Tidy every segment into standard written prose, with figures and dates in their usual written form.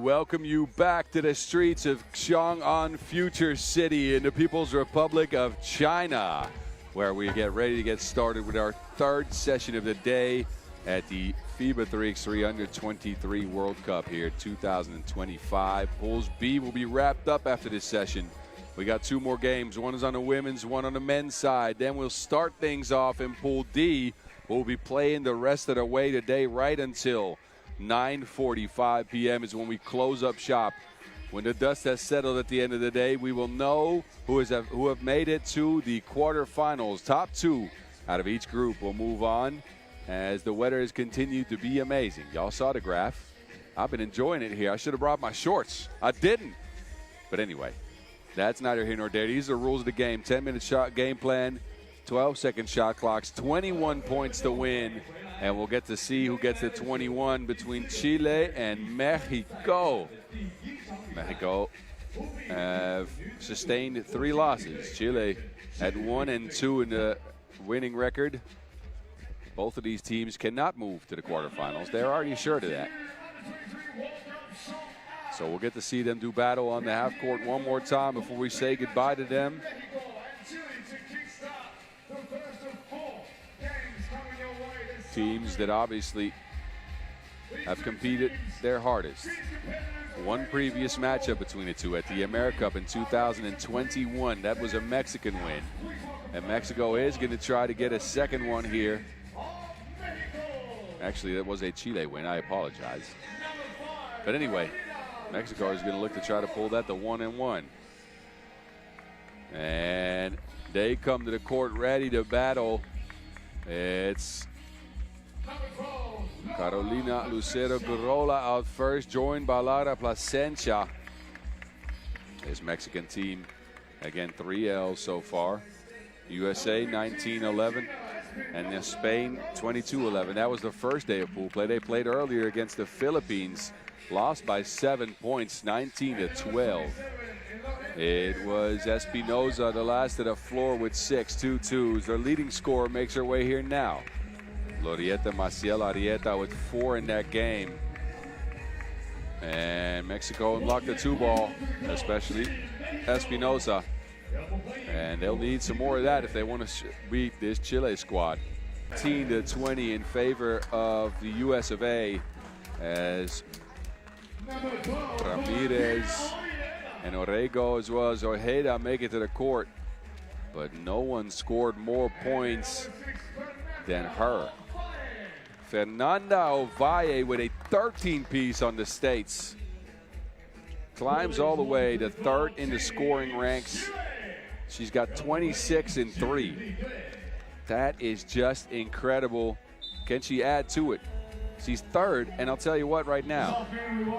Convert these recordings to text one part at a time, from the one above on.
welcome you back to the streets of Xiong An, Future City in the People's Republic of China, where we get ready to get started with our third session of the day at the FIBA 3x3 U23 World Cup here 2025. Pools B will be wrapped up after this session. We got two more games. One is on the women's, one on the men's side. Then we'll start things off in Pool D. We'll be playing the rest of the way today right until 9:45 p.m. is when we close up shop. When the dust has settled at the end of the day, we will know who have made it to the quarterfinals. Top two out of each group will move on as the weather has continued to be amazing. Y'all saw the graph. I've been enjoying it here. I should have brought my shorts. I didn't. But anyway, that's neither here nor there. These are the rules of the game. 10-minute shot game plan, 12-second shot clocks, 21 points to win. And we'll get to see who gets the 21 between Chile and Mexico. Mexico have sustained 3 losses. Chile had 1 and 2 in the winning record. Both of these teams cannot move to the quarterfinals. They're already sure of that. So we'll get to see them do battle on the half court one more time before we say goodbye to them. Teams that obviously have competed their hardest. One previous matchup between the two at the AmeriCup in 2021. That was a Mexican win. And Mexico is going to try to get a second one here. Actually, that was a Chile win. I apologize. But anyway, Mexico is going to look to try to pull that to 1-1. And they come to the court ready to battle. It's Carolina Lucero Gurola out first, joined by Lara Plasencia. This Mexican team, again, 3 L's so far. USA 19-11, and Spain 22-11. That was the first day of pool play. They played earlier against the Philippines, lost by 7 points, 19-12. It was Espinoza, the last of the floor, with 6 2-2s. Their leading scorer makes her way here now. Lorieta Maciel Arieta with 4 in that game. And Mexico unlocked the 2-ball, especially Espinoza. And they'll need some more of that if they want to beat this Chile squad. 19-20 in favor of the US of A, as Ramirez and Orrego as well as Ojeda make it to the court. But no one scored more points than her. Fernanda Ovalle with a 13-piece on the States. Climbs all the way to 3rd in the scoring ranks. She's got 26 and 3. That is just incredible. Can she add to it? She's 3rd, and I'll tell you what right now.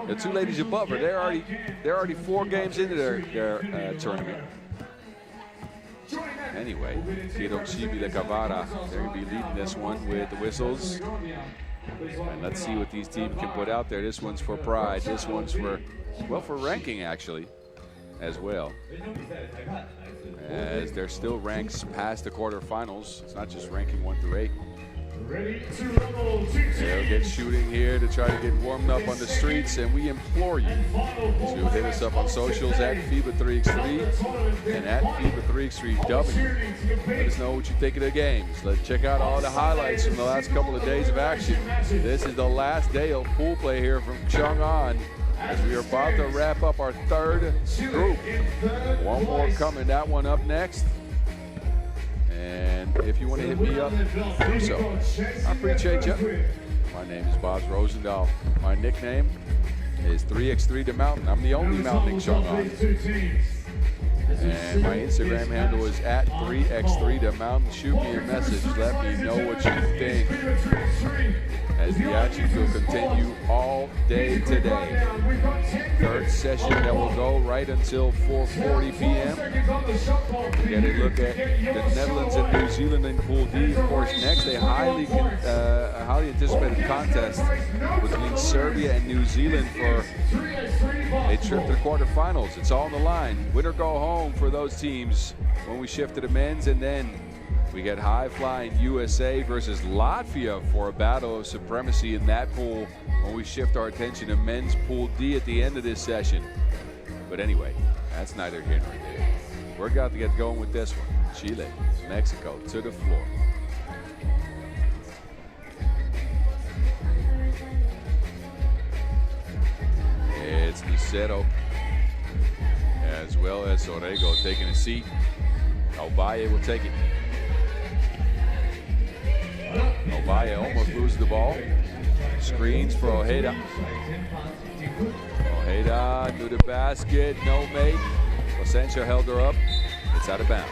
The 2 ladies above her, they're already 4 games into their tournament. Anyway, Hiroshima Cavara, they're going to be leading this one with the whistles. And let's see what these teams can put out there. This one's for pride. This one's for, well, for ranking, actually, as well. As there still ranks past the quarterfinals. It's not just ranking 1 through 8. They'll get shooting here to try to get warmed up on the streets, and we implore you to hit us up on socials at FIBA 3x3 and at FIBA 3x3W. Let us know what you think of the games. Let's check out all the highlights from the last couple of days of action. This is the last day of pool play here from Xiong An, as we are about to wrap up our 3rd group. One more coming, that one up next. And if you want to hit me up, do so. I appreciate you. My name is Bob Rosendahl. My nickname is 3x3 The Mountain. I'm the only mountain in Xiong An. And my Instagram handle is at 3x3 The Mountain. Shoot me a message. Let me know what you think, as the action will continue all day today. 3rd session that will go right until 4:40 p.m. We're going to look at the Netherlands and New Zealand in Pool D. Of course, next a highly anticipated contest between Serbia and New Zealand for a trip to the quarterfinals. It's all on the line. Win or go home for those teams when we shift to the men's, and then We get high-flying USA versus Latvia for a battle of supremacy in that pool when we shift our attention to men's Pool D at the end of this session. But anyway, that's neither here nor there. We're got to get going with this one. Chile, Mexico to the floor. It's Lucero as well as Orrego taking a seat. Ovalle will take it. Ovalle almost loses the ball. Screens for Ojeda. Ojeda to the basket, no mate. Placencia held her up. It's out of bounds.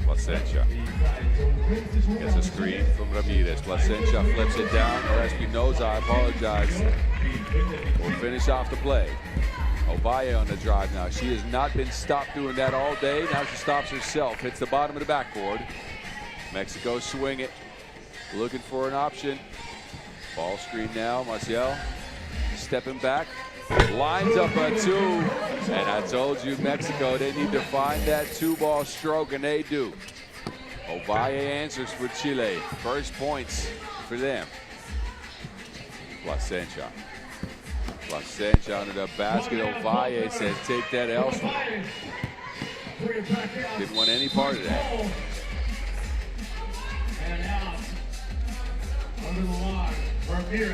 Placencia gets a screen from Ramirez. Placencia flips it down. Or Espinoza, I apologize, will finish off the play. Ovalle on the drive now. She has not been stopped doing that all day. Now she stops herself. Hits the bottom of the backboard. Mexico swing it. Looking for an option. Ball screen now. Maciel stepping back. Lines up a two. And I told you, Mexico, they need to find that two-ball stroke, and they do. Ovalle answers for Chile. First points for them. Placencia. Placencia under the basket. Ovalle says, take that elsewhere. Didn't want any part of that.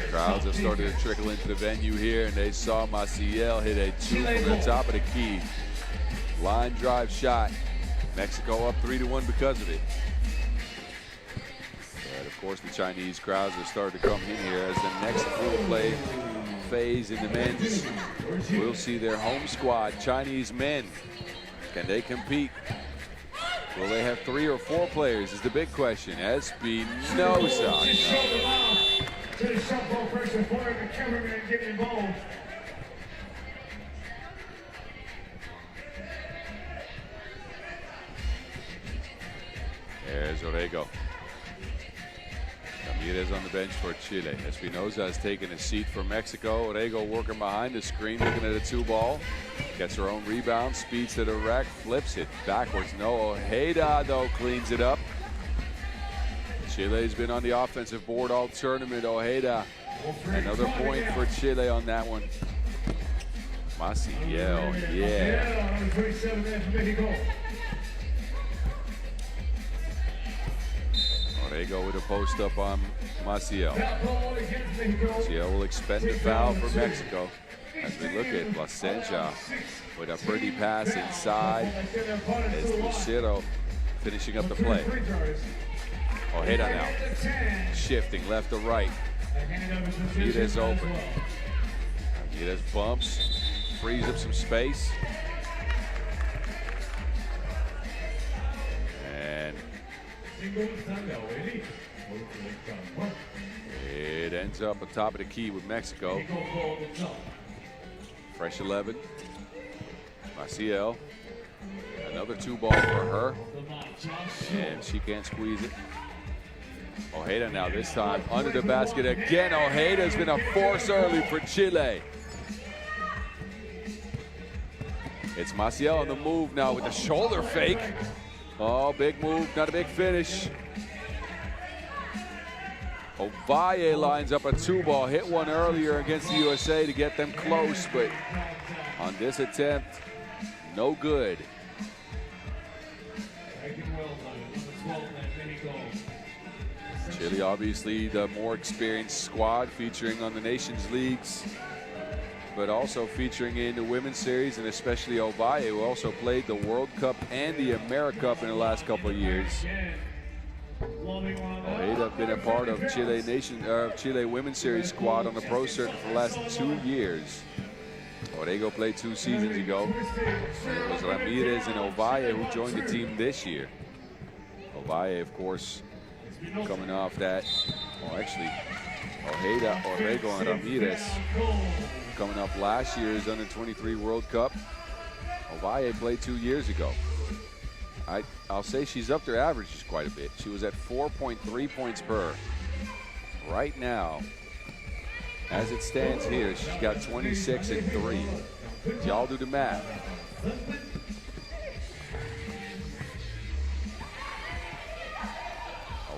Crowds have started to trickle into the venue here, and they saw Maciel hit a two from the top of the key. Line drive shot. Mexico up 3-1 because of it. But of course, the Chinese crowds have started to come in here as the next pool play phase in the men's. We'll see their home squad, Chinese men. Can they compete? Will they have 3 or 4 players is the big question. Espinoza. There's Orrego. Ramirez on the bench for Chile. Espinoza has taken a seat for Mexico. Orrego working behind the screen, looking at a two ball. Gets her own rebound, speeds to the rack, flips it backwards. No, Ojeda though cleans it up. Chile's been on the offensive board all tournament. Ojeda, another point for Chile on that one. Maciel, yeah. Orrego with a post up on Maciel. Maciel will expend the foul for Mexico. As we look at Placencia with a pretty pass inside. It's Lucero finishing up the play. Ojeda now shifting left to right. Ramirez open. Ramirez bumps, frees up some space. And it ends up on top of the key with Mexico. Fresh 11. Maciel. Another two ball for her. And she can't squeeze it. Ojeda now this time under the basket again. Ojeda's been a force early for Chile. It's Maciel on the move now with the shoulder fake. Oh, big move, not a big finish. Ovalle lines up a two ball, hit one earlier against the USA to get them close, but on this attempt, no good. Chile, obviously the more experienced squad, featuring on the Nations Leagues, but also featuring in the Women's Series, and especially Ovalle, who also played the World Cup and the AmeriCup in the last couple of years. Ojeda have been a part of Chile Women's Series squad on the pro circuit for the last 2 years. Orrego played 2 seasons ago. It was Ramirez and Ovalle who joined the team this year. Ovalle, of course, coming off that. Oh, actually, Ojeda, Orrego, and Ramirez coming off last year's U23 World Cup. Ovalle played 2 years ago. I'll say she's upped her averages quite a bit. She was at 4.3 points per. Right now, As it stands here, she's got 26 and 3. Y'all do the math.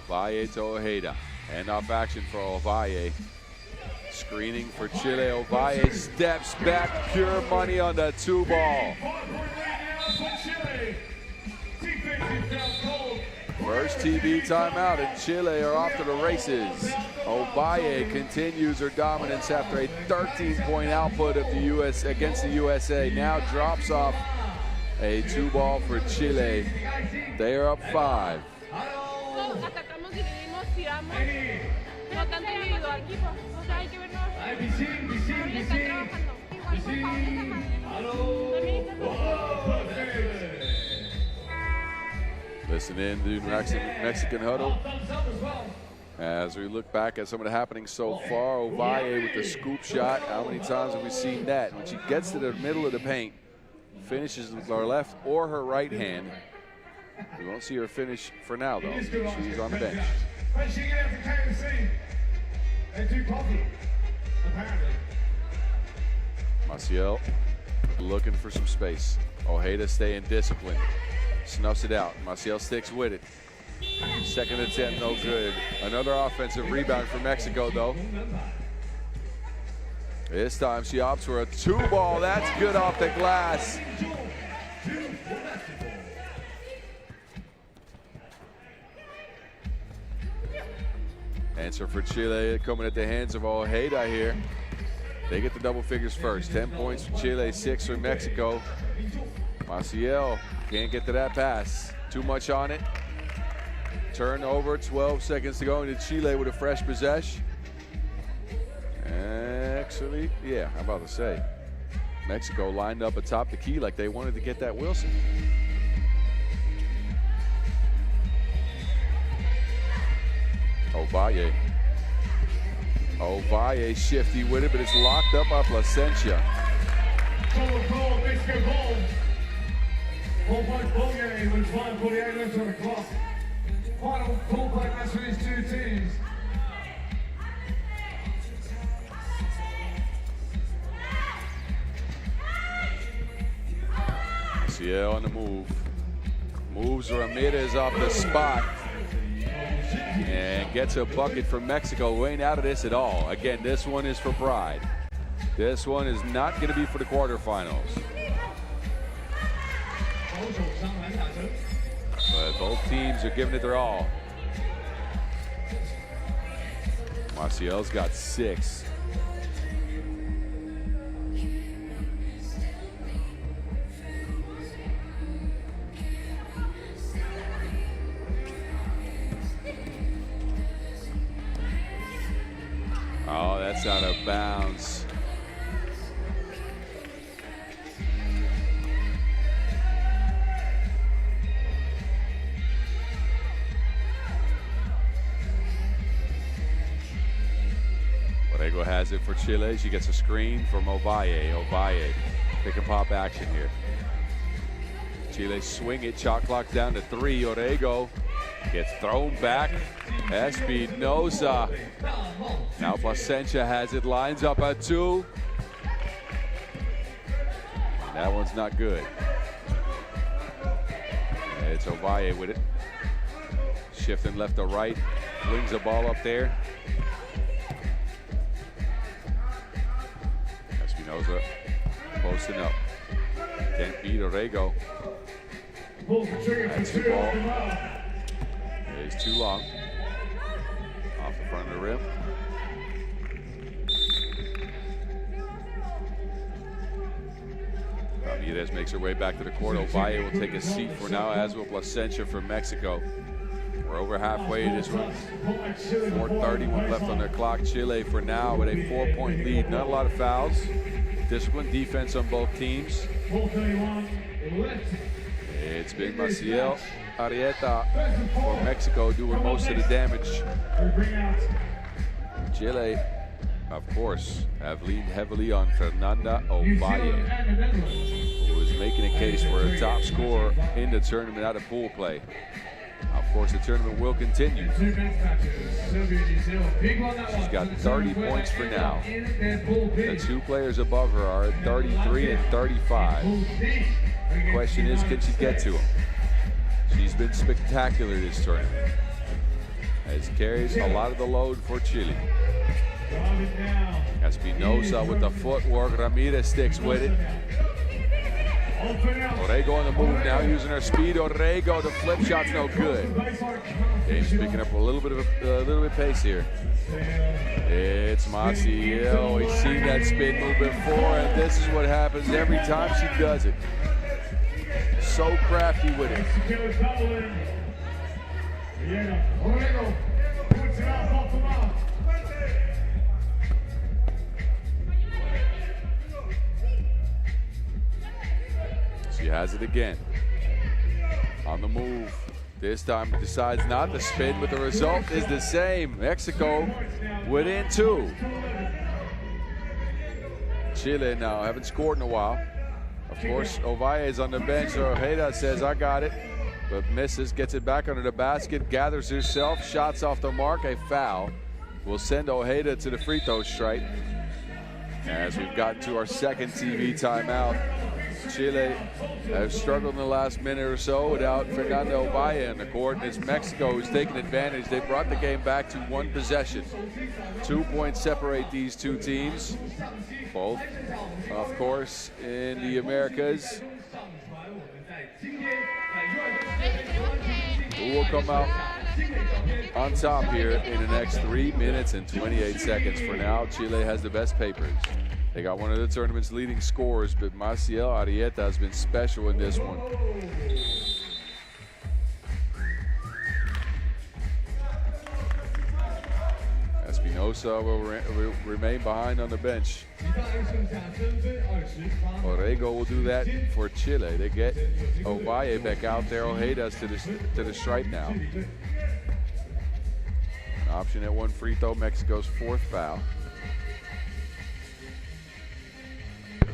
Ovalle to Ojeda. Handoff action for Ovalle. Screening for Chile. Ovalle steps back. Pure money on the 2-ball. First TV timeout, and Chile are off to the races. Ovalle continues her dominance after a 13-point output of the US against the USA. Now drops off a 2-ball for Chile. They are up 5. Listen in to Mexican huddle. As we look back at some of the happenings so far, Ovalle with the scoop shot. How many times have we seen that? When she gets to the middle of the paint, finishes with her left or her right hand. We won't see her finish for now, though. She's on the bench. Maciel looking for some space. Ojeda staying disciplined. Snuffs it out. Maciel sticks with it. Second attempt, no good. Another offensive rebound for Mexico, though. This time she opts for a 2-ball. That's good off the glass. Answer for Chile coming at the hands of Ojeda here. They get the double figures first. 10 points for Chile, 6 for Mexico. Maciel can't get to that pass. Too much on it. Turnover, 12 seconds to go into Chile with a fresh possession. Actually, yeah, I'm about to say. Mexico lined up atop the key like they wanted to get that Wilson. Ovalle. Ovalle shifty with it, but it's locked up by Plasencia. 4-point with 5:48 left on the clock. Final 4-point match for these two teams. Ciel on the move. Moves Ramirez off the spot. And gets a bucket for Mexico. We ain't out of this at all. Again, this one is for pride. This one is not going to be for the quarterfinals. But both teams are giving it their all. Maciel's got 6. Oh, that's out of bounds. Borrego has it for Chile. She gets a screen from Ovalle. Ovalle, pick and pop action here. Chile swing it, shot clock down to 3. Borrego gets thrown back. Espinosa. Now Plasencia has it, lines up at 2. And that one's not good. It's Ovalle with it. Shifting left to right. Flings the ball up there. Espinosa posting up. Can't beat Borrego. That's the ball. It's too long. Off the front of the rim. Ramirez makes her way back to the court. Ovalle will take a seat for now, as will Plasencia for Mexico. We're over halfway in this one. 4:31 left on their clock. Chile for now with a 4-point lead. Not a lot of fouls. Disciplined defense on both teams. It's been Maciel Arrieta for Mexico doing most of the damage. Chile, of course, have leaned heavily on Fernanda Ovalle, who is making a case for a top scorer in the tournament out of pool play. Now Of course, the tournament will continue. Two men's matches, Serbia and New Zealand. Big one, that one. She's got 30 points for now. The two players above her are at 33 and 35. The question is, can she get to them? She's been spectacular this tournament. As carries a lot of the load for Chile. Espinosa with the footwork. Ramirez sticks with it. Orrego on the move now, using her speed. Orrego, the flip shot's no good. Game's picking up a little bit of pace here. It's Maciel. We've seen that spin move before, and this is what happens every time she does it. So crafty with it. She has it again. On the move. This time decides not to spin, but the result is the same. Mexico within two. Chile now haven't scored in a while. Of course, Ovalle is on the bench, so Ojeda says, I got it, but misses, gets it back under the basket, gathers herself, shots off the mark, a foul. Will send Ojeda to the free throw strike. As we've gotten to our second TV timeout, Chile has struggled in the last minute or so without Fernando Ovalle in the court, and it's Mexico who's taken advantage. They brought the game back to one possession. 2 points separate these two teams. Both, of course, in the Americas. Who will come out on top here in the next 3 minutes and 28 seconds? For now, Chile has the best papers. They got one of the tournament's leading scorers, but Maciel Arrieta has been special in this one. Espinosa will remain behind on the bench. Orrego will do that for Chile. They get Ovalle back out there. Ojeda's to the stripe now. An option at one free throw, Mexico's fourth foul.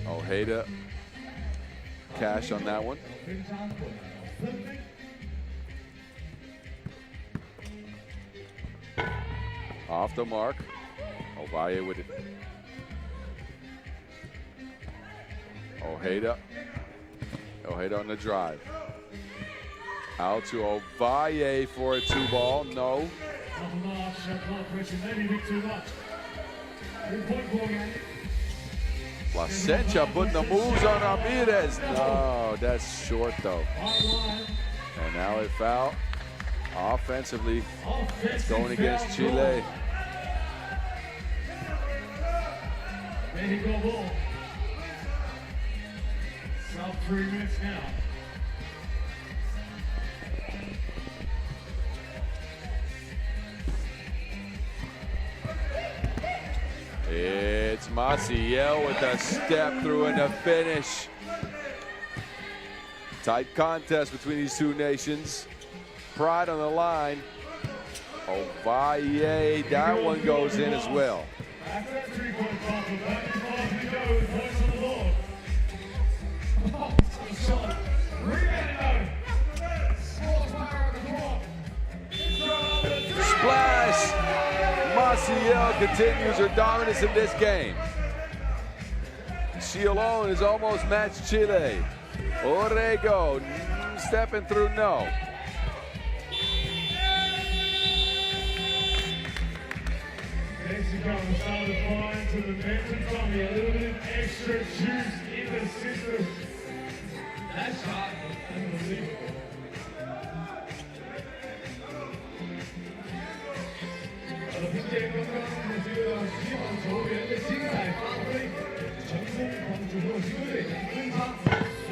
Ojeda, cash on that one. Off the mark. Ovalle with it. Ojeda on the drive. Out to Ovalle for a two ball. No. Placentia putting the moves on Ramirez. No, that's short though. And now a foul. Offensively, it's going against Chile. Mexico ball. Sub 3 minutes now. It's Maciel with a step through and a finish. Tight contest between these two nations. Pride on the line. Ovalle, that one goes in as well. After that 3-point bump, back to go. Points on the board. Shot. Rebound. Splash! Maciel continues her dominance in this game. She alone has almost matched Chile. Orrego stepping through, no. Mexico started flying to the bench and Tommy, a little bit of extra juice in the system. That shot was unbelievable.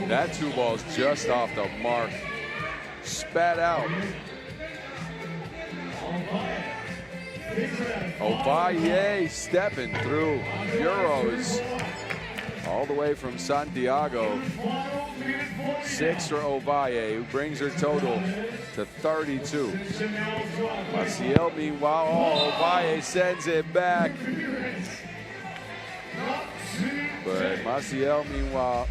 That two ball's just off the mark. Spat out. Ovalle stepping through. Euros all the way from Santiago. 6 for Ovalle, who brings her total to 32. Maciel, meanwhile, Ovalle sends it back. But Maciel, meanwhile,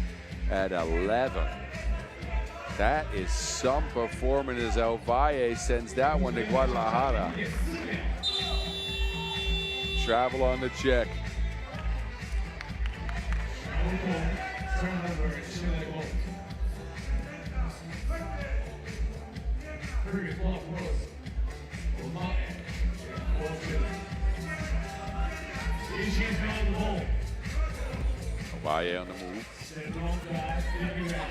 at 11. That is some performance as El Valle sends that one to Guadalajara. Travel on the check. Valle on the move.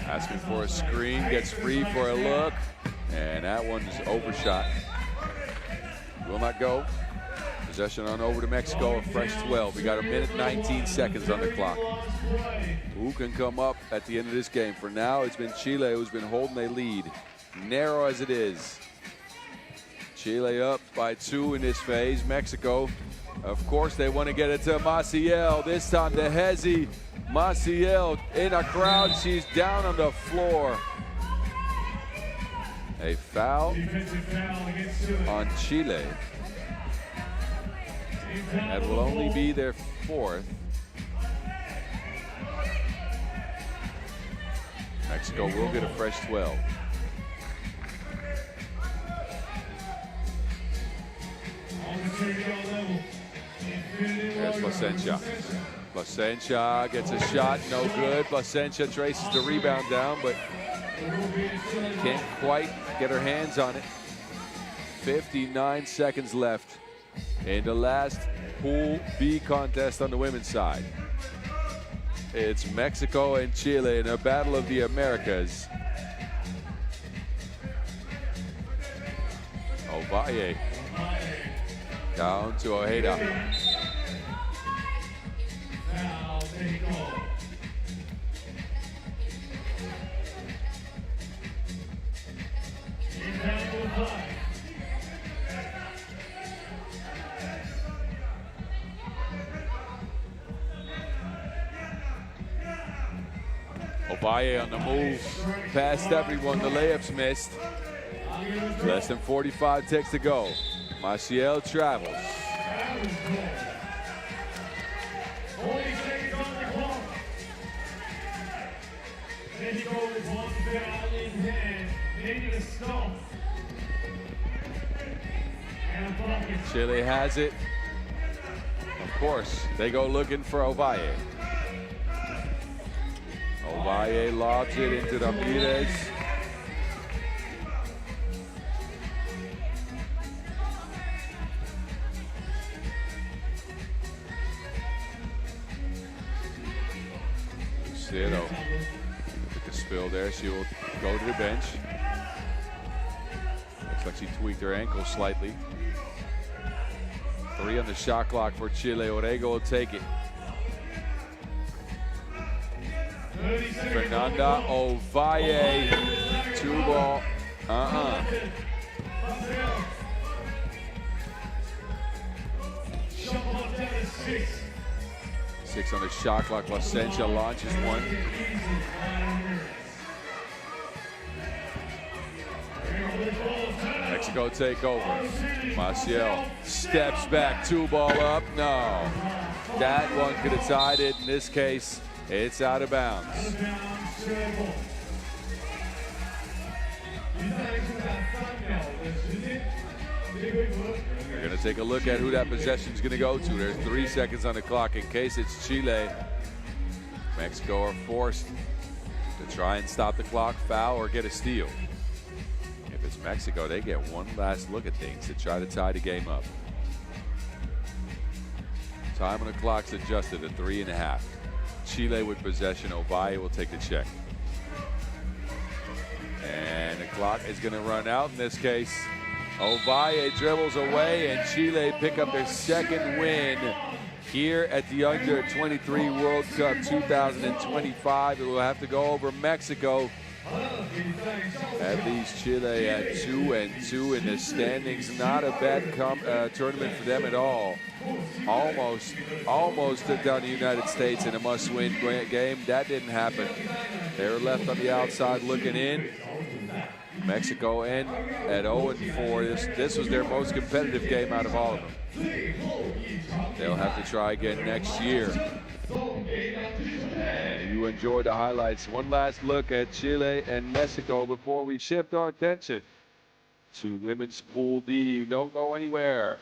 Asking for a screen, gets free for a look, and that one's overshot. Will not go. Possession on over to Mexico, a fresh 12. We got 1:19 on the clock. Who can come up at the end of this game? For now, it's been Chile who's been holding a lead, narrow as it is. Chile up by 2 in this phase. Mexico, of course, they want to get it to Maciel. This time to Hezi. Maciel in a crowd. She's down on the floor. A foul on Chile. That will only be their 4th. Mexico will get a fresh 12. There's Plasencia. Plasencia gets a shot, no good. Plasencia traces the rebound down, but can't quite get her hands on it. 59 seconds left in the last Pool B contest on the women's side. It's Mexico and Chile in a battle of the Americas. Ovalle down to Ojeda. Ovalle on the move, past everyone, the layups missed. Less than 45 ticks to go. Maciel travels. Chile has it. Of course, they go looking for Ovalle. Ovalle lobs it into Ramirez. Lucero with the spill there. She will go to the bench. Looks like she tweaked her ankle slightly. 3 on the shot clock for Chile. Orego will take it. Fernanda Ovalle, 2 ball. Six on the shot clock. Plasencia launches one. Mexico take over. Maciel steps back, 2 ball up. No, that one could have tied it. In this case, it's out of bounds. We're going to take a look at who that possession is going to go to. There's 3 seconds on the clock in case it's Chile. Mexico are forced to try and stop the clock, foul, or get a steal. If it's Mexico, they get one last look at things to try to tie the game up. Time on the clock's adjusted to 3.5. Chile with possession. Ovalle will take the check. And the clock is going to run out in this case. Ovalle dribbles away, and Chile pick up their 2nd win here at the U23 World Cup 2025. It will have to go over Mexico. That leaves Chile at 2-2 in the standings. Not a bad tournament for them at all. Almost took down the United States in a must-win game. That didn't happen. They were left on the outside looking in. Mexico in at 0-4. This was their most competitive game out of all of them. they'll have to try again next year. And you enjoyed the highlights. One last look at Chile and Mexico before we shift our attention to women's Pool D. Don't go anywhere.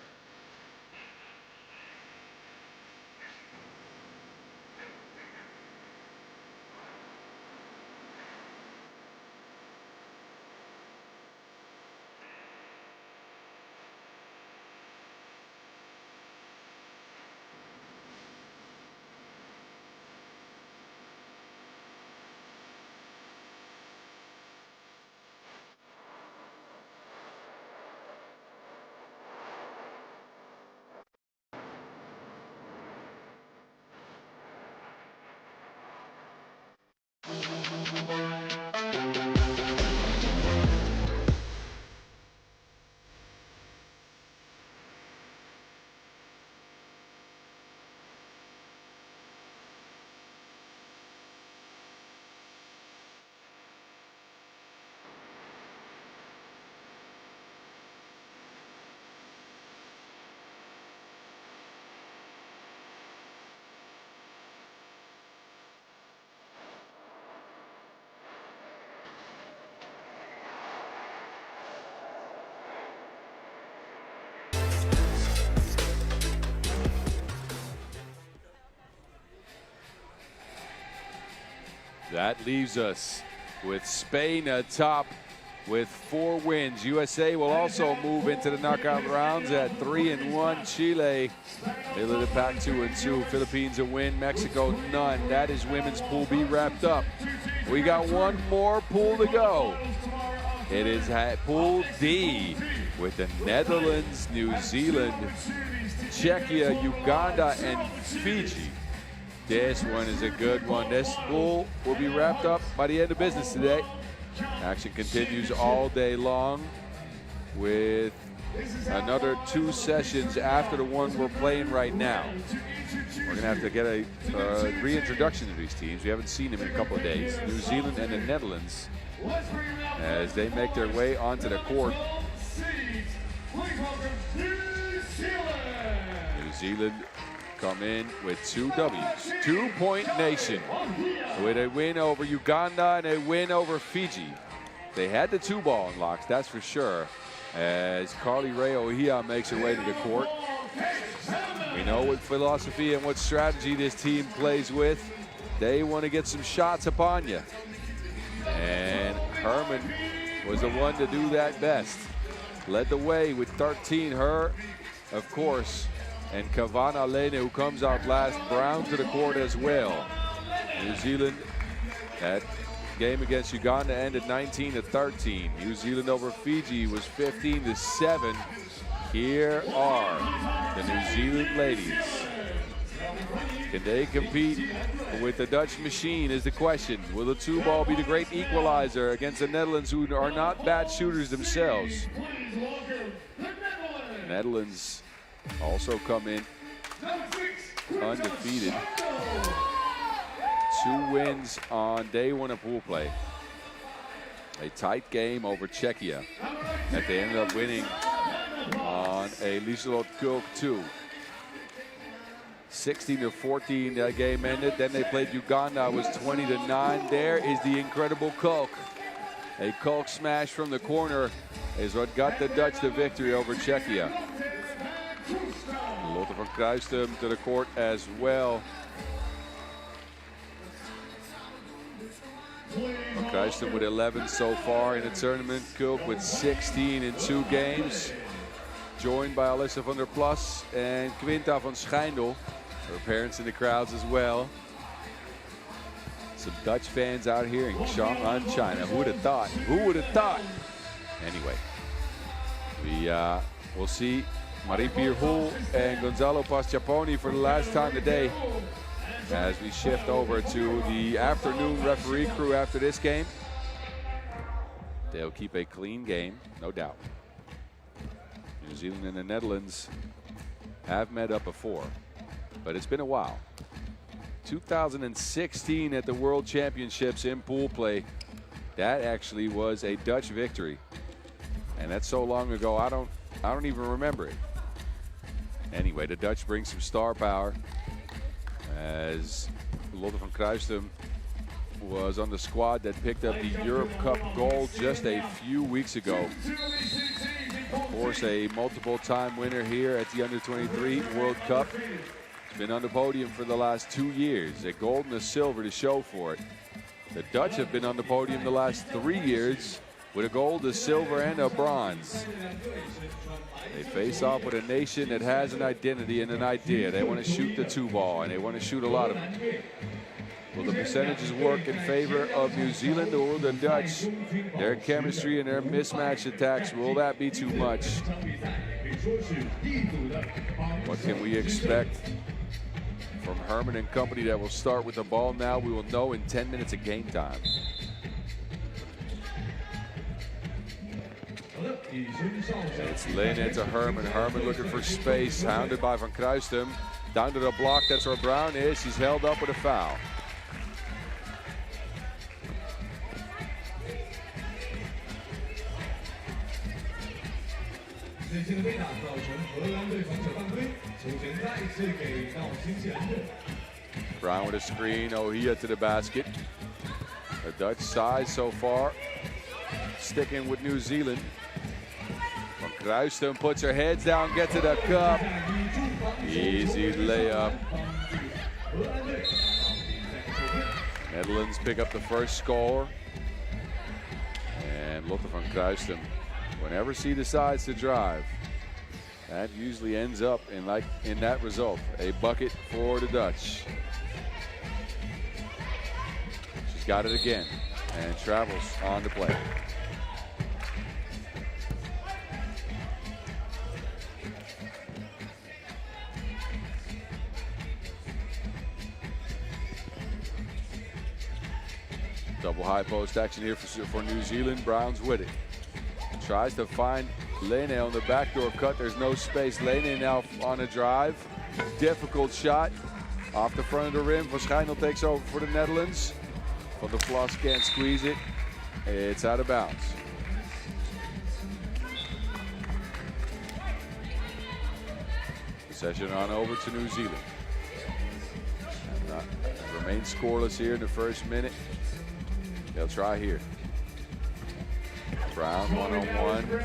That leaves us with Spain atop with 4 wins. USA will also move into the knockout rounds at 3-1. Chile, middle of the pack, 2-2. Philippines a win. Mexico none. That is women's Pool B wrapped up. We got one more pool to go. It is Pool D with the Netherlands, New Zealand, Czechia, Uganda, and Fiji. This one is a good one. This pool will be wrapped up by the end of business today. Action continues all day long with another 2 sessions after the one we're playing right now. We're going to have to get a reintroduction to these teams. We haven't seen them in a couple of days. New Zealand and the Netherlands as they make their way onto the court. New Zealand come in with 2 W's. 2-point nation with a win over Uganda and a win over Fiji. They had the 2-ball unlocks, that's for sure, as Carly Ray Ohia makes her way to the court. We know what philosophy and what strategy this team plays with. They want to get some shots upon you. And Herman was the one to do that best. Led the way with 13, her, of course, and Kavana Lene, who comes out last. Brown to the court as well. New Zealand, that game against Uganda ended 19-13. New Zealand over Fiji was 15-7. Here are the New Zealand ladies. Can they compete with the Dutch machine is the question. Will the 2-ball be the great equalizer against the Netherlands, who are not bad shooters themselves? The Netherlands also come in undefeated. 2 wins on day 1 of pool play. A tight game over Czechia that they ended up winning on a Lieselot Kulk 2. 16-14 that game ended. Then they played Uganda, was 20-9. There is the incredible Kulk. A Kulk smash from the corner is what got the Dutch the victory over Czechia. Lotte van Kruistum to the court as well. Van Kruistum with 11 so far in the tournament. Kulk with 16 in 2 games. Joined by Alissa van der Plas and Quinta van Schijndel. Her parents in the crowds as well. Some Dutch fans out here in Xiong An, China. Who would have thought? Who would have thought? Anyway, we'll see Marie-Pierre Hoel and Gonzalo Pasciaponi for the last time today as we shift over to the afternoon referee crew after this game. They'll keep a clean game, no doubt. New Zealand and the Netherlands have met up before, but it's been a while. 2016 at the World Championships in pool play, that actually was a Dutch victory. And that's so long ago, I don't even remember it. Anyway, the Dutch bring some star power, as Lotte van Kruistum was on the squad that picked up the Europe Cup gold just a few weeks ago. Of course, a multiple-time winner here at the U23 World Cup. Been on the podium for the last 2 years, a gold and a silver to show for it. The Dutch have been on the podium the last 3 years with a gold, a silver, and a bronze. They face off with a nation that has an identity and an idea. They want to shoot the 2-ball, and they want to shoot a lot of them. Will the percentages work in favor of New Zealand, or will the Dutch, their chemistry and their mismatched attacks, will that be too much? What can we expect from Herman and company that will start with the ball now? We will know in 10 minutes of game time. It's Lene to Herman. Herman looking for space, hounded by Van Kruistum. Down to the block, that's where Brown is. He's held up with a foul. Brown with a screen, Ohia to the basket. The Dutch side so far sticking with New Zealand. Van Kruistum puts her heads down, gets to the cup. Easy layup. Netherlands pick up the first score. And Lotte van Kruistum, whenever she decides to drive, that usually ends up in that result, a bucket for the Dutch. She's got it again and travels on the play. Double high post action here for New Zealand. Brown's with it. Tries to find Lene on the backdoor cut. There's no space. Lene now on a drive. Difficult shot. Off the front of the rim. Van Schijndel takes over for the Netherlands. Van der Plas can't squeeze it. It's out of bounds. Possession on over to New Zealand. Remain scoreless here in the first minute. They'll try here. Brown one-on-one.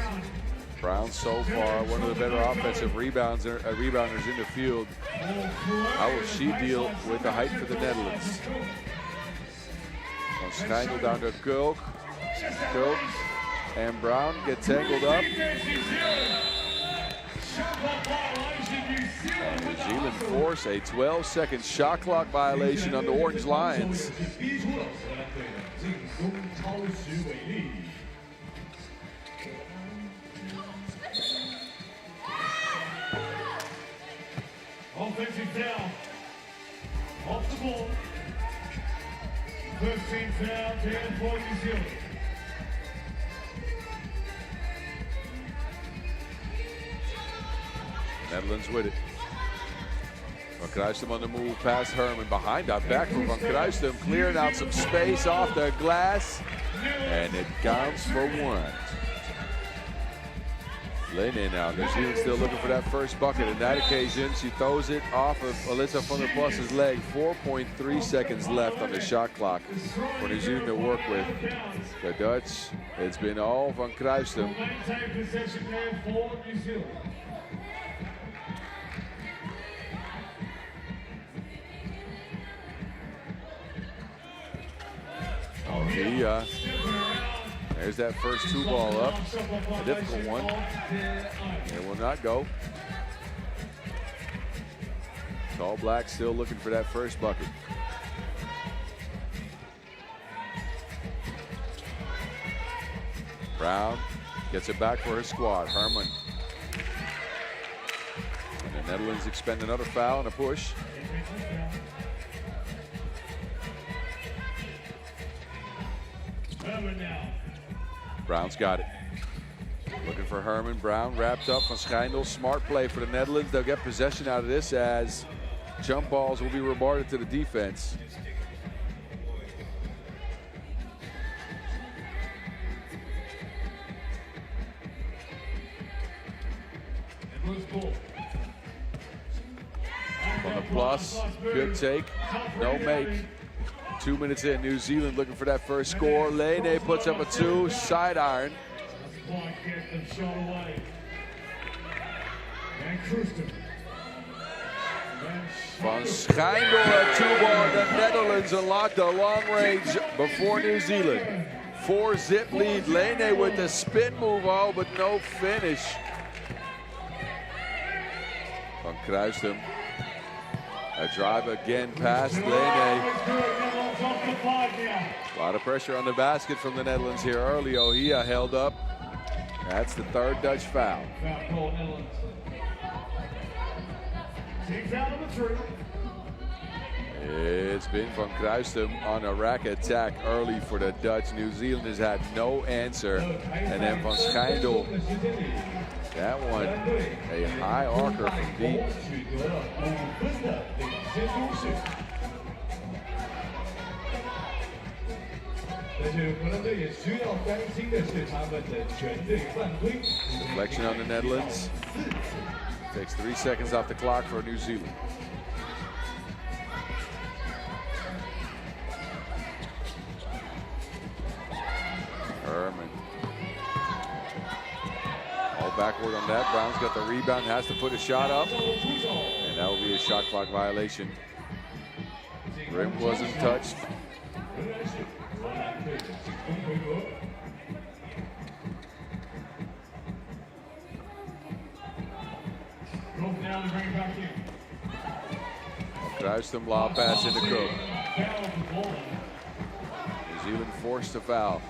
Brown so far one of the better offensive rebounders in the field. How will she deal with the height for the Netherlands? Van Schijndel down to Kulk. And Brown get tangled up. And New Zealand force a 12-second shot clock violation on the Orange Lions. Offensive foul. Off the ball. First team foul, 10 for New Zealand. Netherlands with it. Van Kruistum on the move past Herman. Behind that back for Van Kruistum. Clearing out some space off the glass. And it counts for one. Lene now. New Zealand still looking for that first bucket. In that occasion, she throws it off of Alyssa van der Plas's leg. 4.3 seconds left on the shot clock for New Zealand to work with. The Dutch, it's been all Van Kruistum. Ohia. There's that first 2-ball up. A difficult one. It will not go. All Black still looking for that first bucket. Brown gets it back for her squad. Herman. And the Netherlands expend another foul and a push. Brown's got it. Looking for Herman. Brown wrapped up. Van Schijndel. Smart play for the Netherlands. They'll get possession out of this as jump balls will be rewarded to the defense. plus. Good take. No make. 2 minutes in. New Zealand looking for that first score. Lene puts up a 2. Side iron. Van Schijndel at 2-ball. The Netherlands unlocked the long range before New Zealand. 4-zip lead. Lene with the spin move, oh, but no finish. Van Kruistum. A drive again past Lene. A lot of pressure on the basket from the Netherlands here early. Ohia held up. That's the third Dutch foul. It's been Van Kruistum on a rack attack early for the Dutch. New Zealand has had no answer. And then Van Schijndel, that one, a high arcer from deep. Deflection on the Netherlands. Takes 3 seconds off the clock for New Zealand. Herman. All backward on that. Brown's got the rebound, has to put a shot up. And that will be a shot clock violation. Rim wasn't touched. Kruistum lob pass into Cook. New Zealand forced to foul.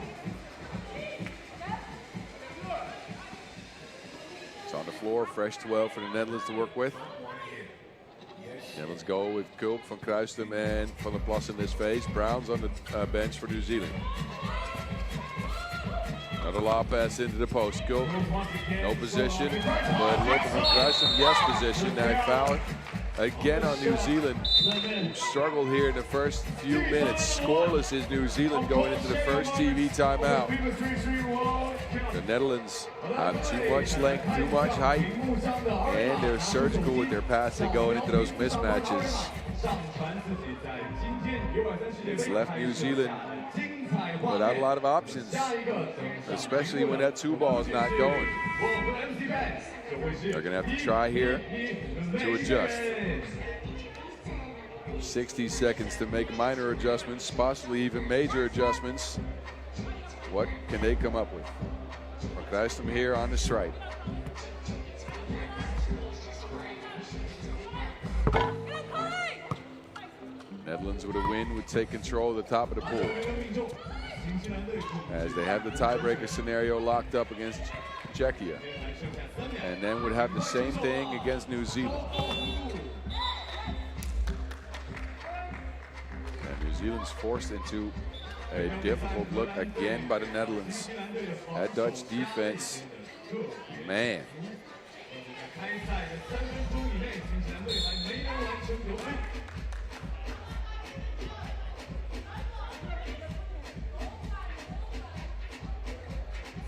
It's on the floor, fresh 12 for the Netherlands to work with. Netherlands go with Cook, Van Kruistum, and Van der Plas in this phase. Brown's on the bench for New Zealand. Another lob pass into the post. Cook, no position, but look at Van Kruistum, yes position. That foul again on New Zealand, who struggled here in the first few minutes. Scoreless is New Zealand going into the first TV timeout. The Netherlands have too much length, too much height, and they're surgical with their passing going into those mismatches. It's left New Zealand without a lot of options, especially when that 2-ball is not going. They're going to have to try here to adjust. 60 seconds to make minor adjustments, possibly even major adjustments. What can they come up with? Kruistum here on the strike. Netherlands with a win would take control of the top of the pool, as they have the tiebreaker scenario locked up against Czechia, and then would have the same thing against New Zealand. And New Zealand's forced into a difficult look again by the Netherlands. That Dutch defense, man.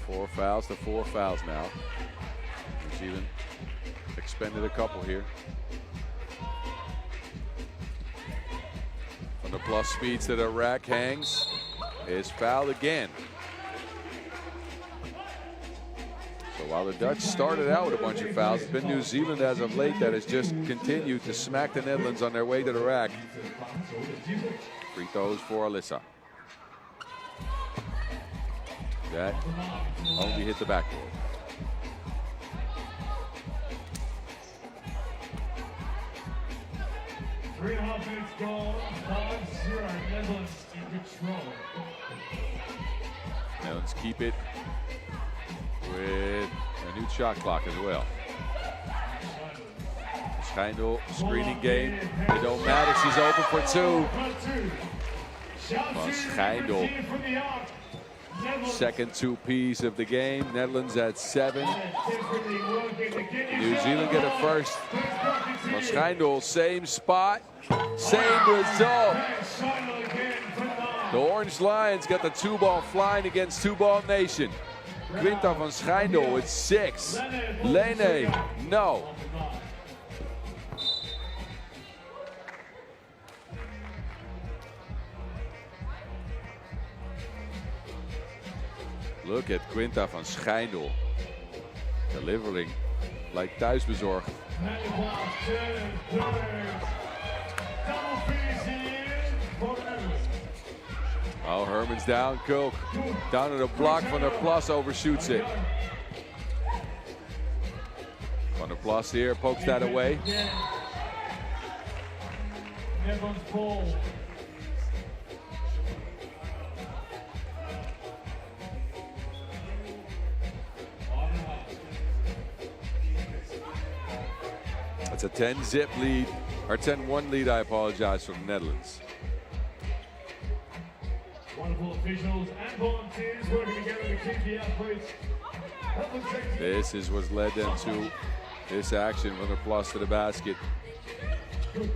Four fouls to 4 fouls now. New Zealand expended a couple here. From the plus speeds to the rack, hangs, is fouled again. So while the Dutch started out with a bunch of fouls, it's been New Zealand as of late that has just continued to smack the Netherlands on their way to the rack. Free throws for Alyssa. That only hit the backboard. Three and a half minutes gone, 5-0, Netherlands in control. Netherlands keep it with a new shot clock as well. Schijndel, screening game. It don't matter, she's open for 2. Van Schijndel. Second 2-piece of the game. Netherlands at 7. New Zealand get a first. Van Schijndel, same spot, same result. The Orange Lions got the 2-ball flying against 2-ball nation. Quinta van Schijndel with 6. Lene, no. Look at Quinta van Schijndel. Delivering like thuisbezorgd. Oh, Herman's down. Koch down to the block. Van der Plas overshoots it. Van der Plas here pokes that away. It's a 10-zip lead, or 10-1 lead, I apologize, for the Netherlands. Wonderful officials and volunteers working together to keep the athletes. This is what's led them to this action. Van der Plas to the basket. And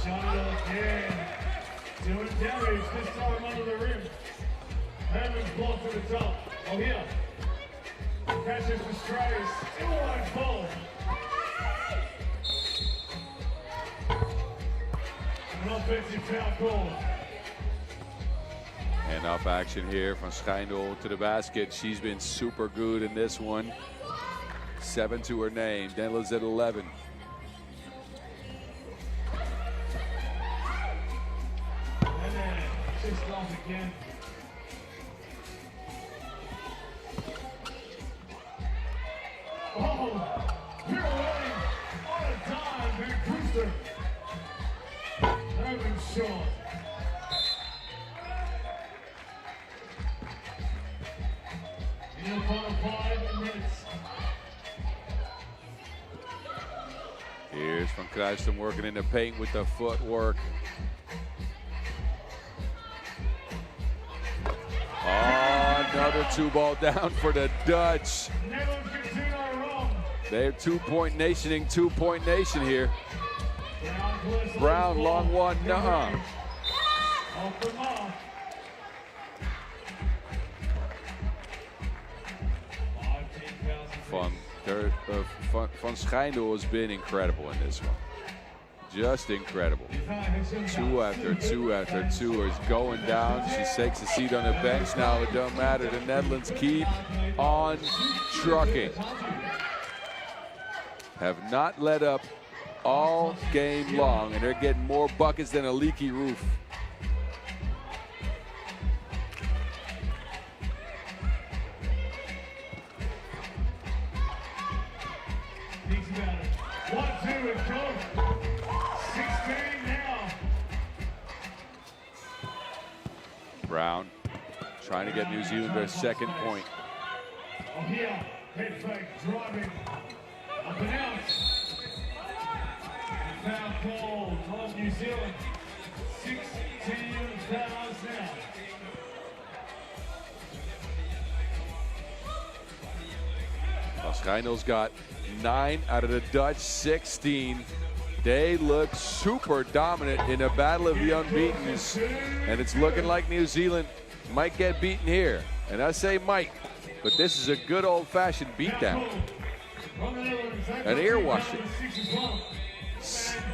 shot it again. Doing damage, this time under the rim. Herman's blocked to the top. Oh, here. Catches for strays. Still won't fall. An offensive foul call. And off action here from Schijndel to the basket. She's been super good in this one. 7 to her name. Netherlands at 11. And then just off again. Oh, pirouetting on a dime, Van Brewster. Herman short. In the final 5 minutes. Here's Van Kruijstum working in the paint with the footwork. Oh, another 2-ball down for the Dutch. Netherlands can do no wrong. They're 2-point nationing, 2-point nation here. Brown, long one, nuh-uh. Off the mark. Van Schijndel has been incredible in this one. Just incredible. 2 after 2 after 2 is going down. She takes a seat on the bench now. It doesn't matter. The Netherlands keep on trucking. Have not let up all game long, and they're getting more buckets than a leaky roof. Thinks about it. 1-2 and go. 16 now. Brown trying to get New Zealand their second point. Oh, here. Head fake. Driving. Up and out. Foul call on New Zealand. 16 fouls now. Van Schijndel's got 9 out of the Dutch 16. They look super dominant in a battle of the unbeatens, and it's looking like New Zealand might get beaten here. And I say might, but this is a good old-fashioned beatdown. An ear washing.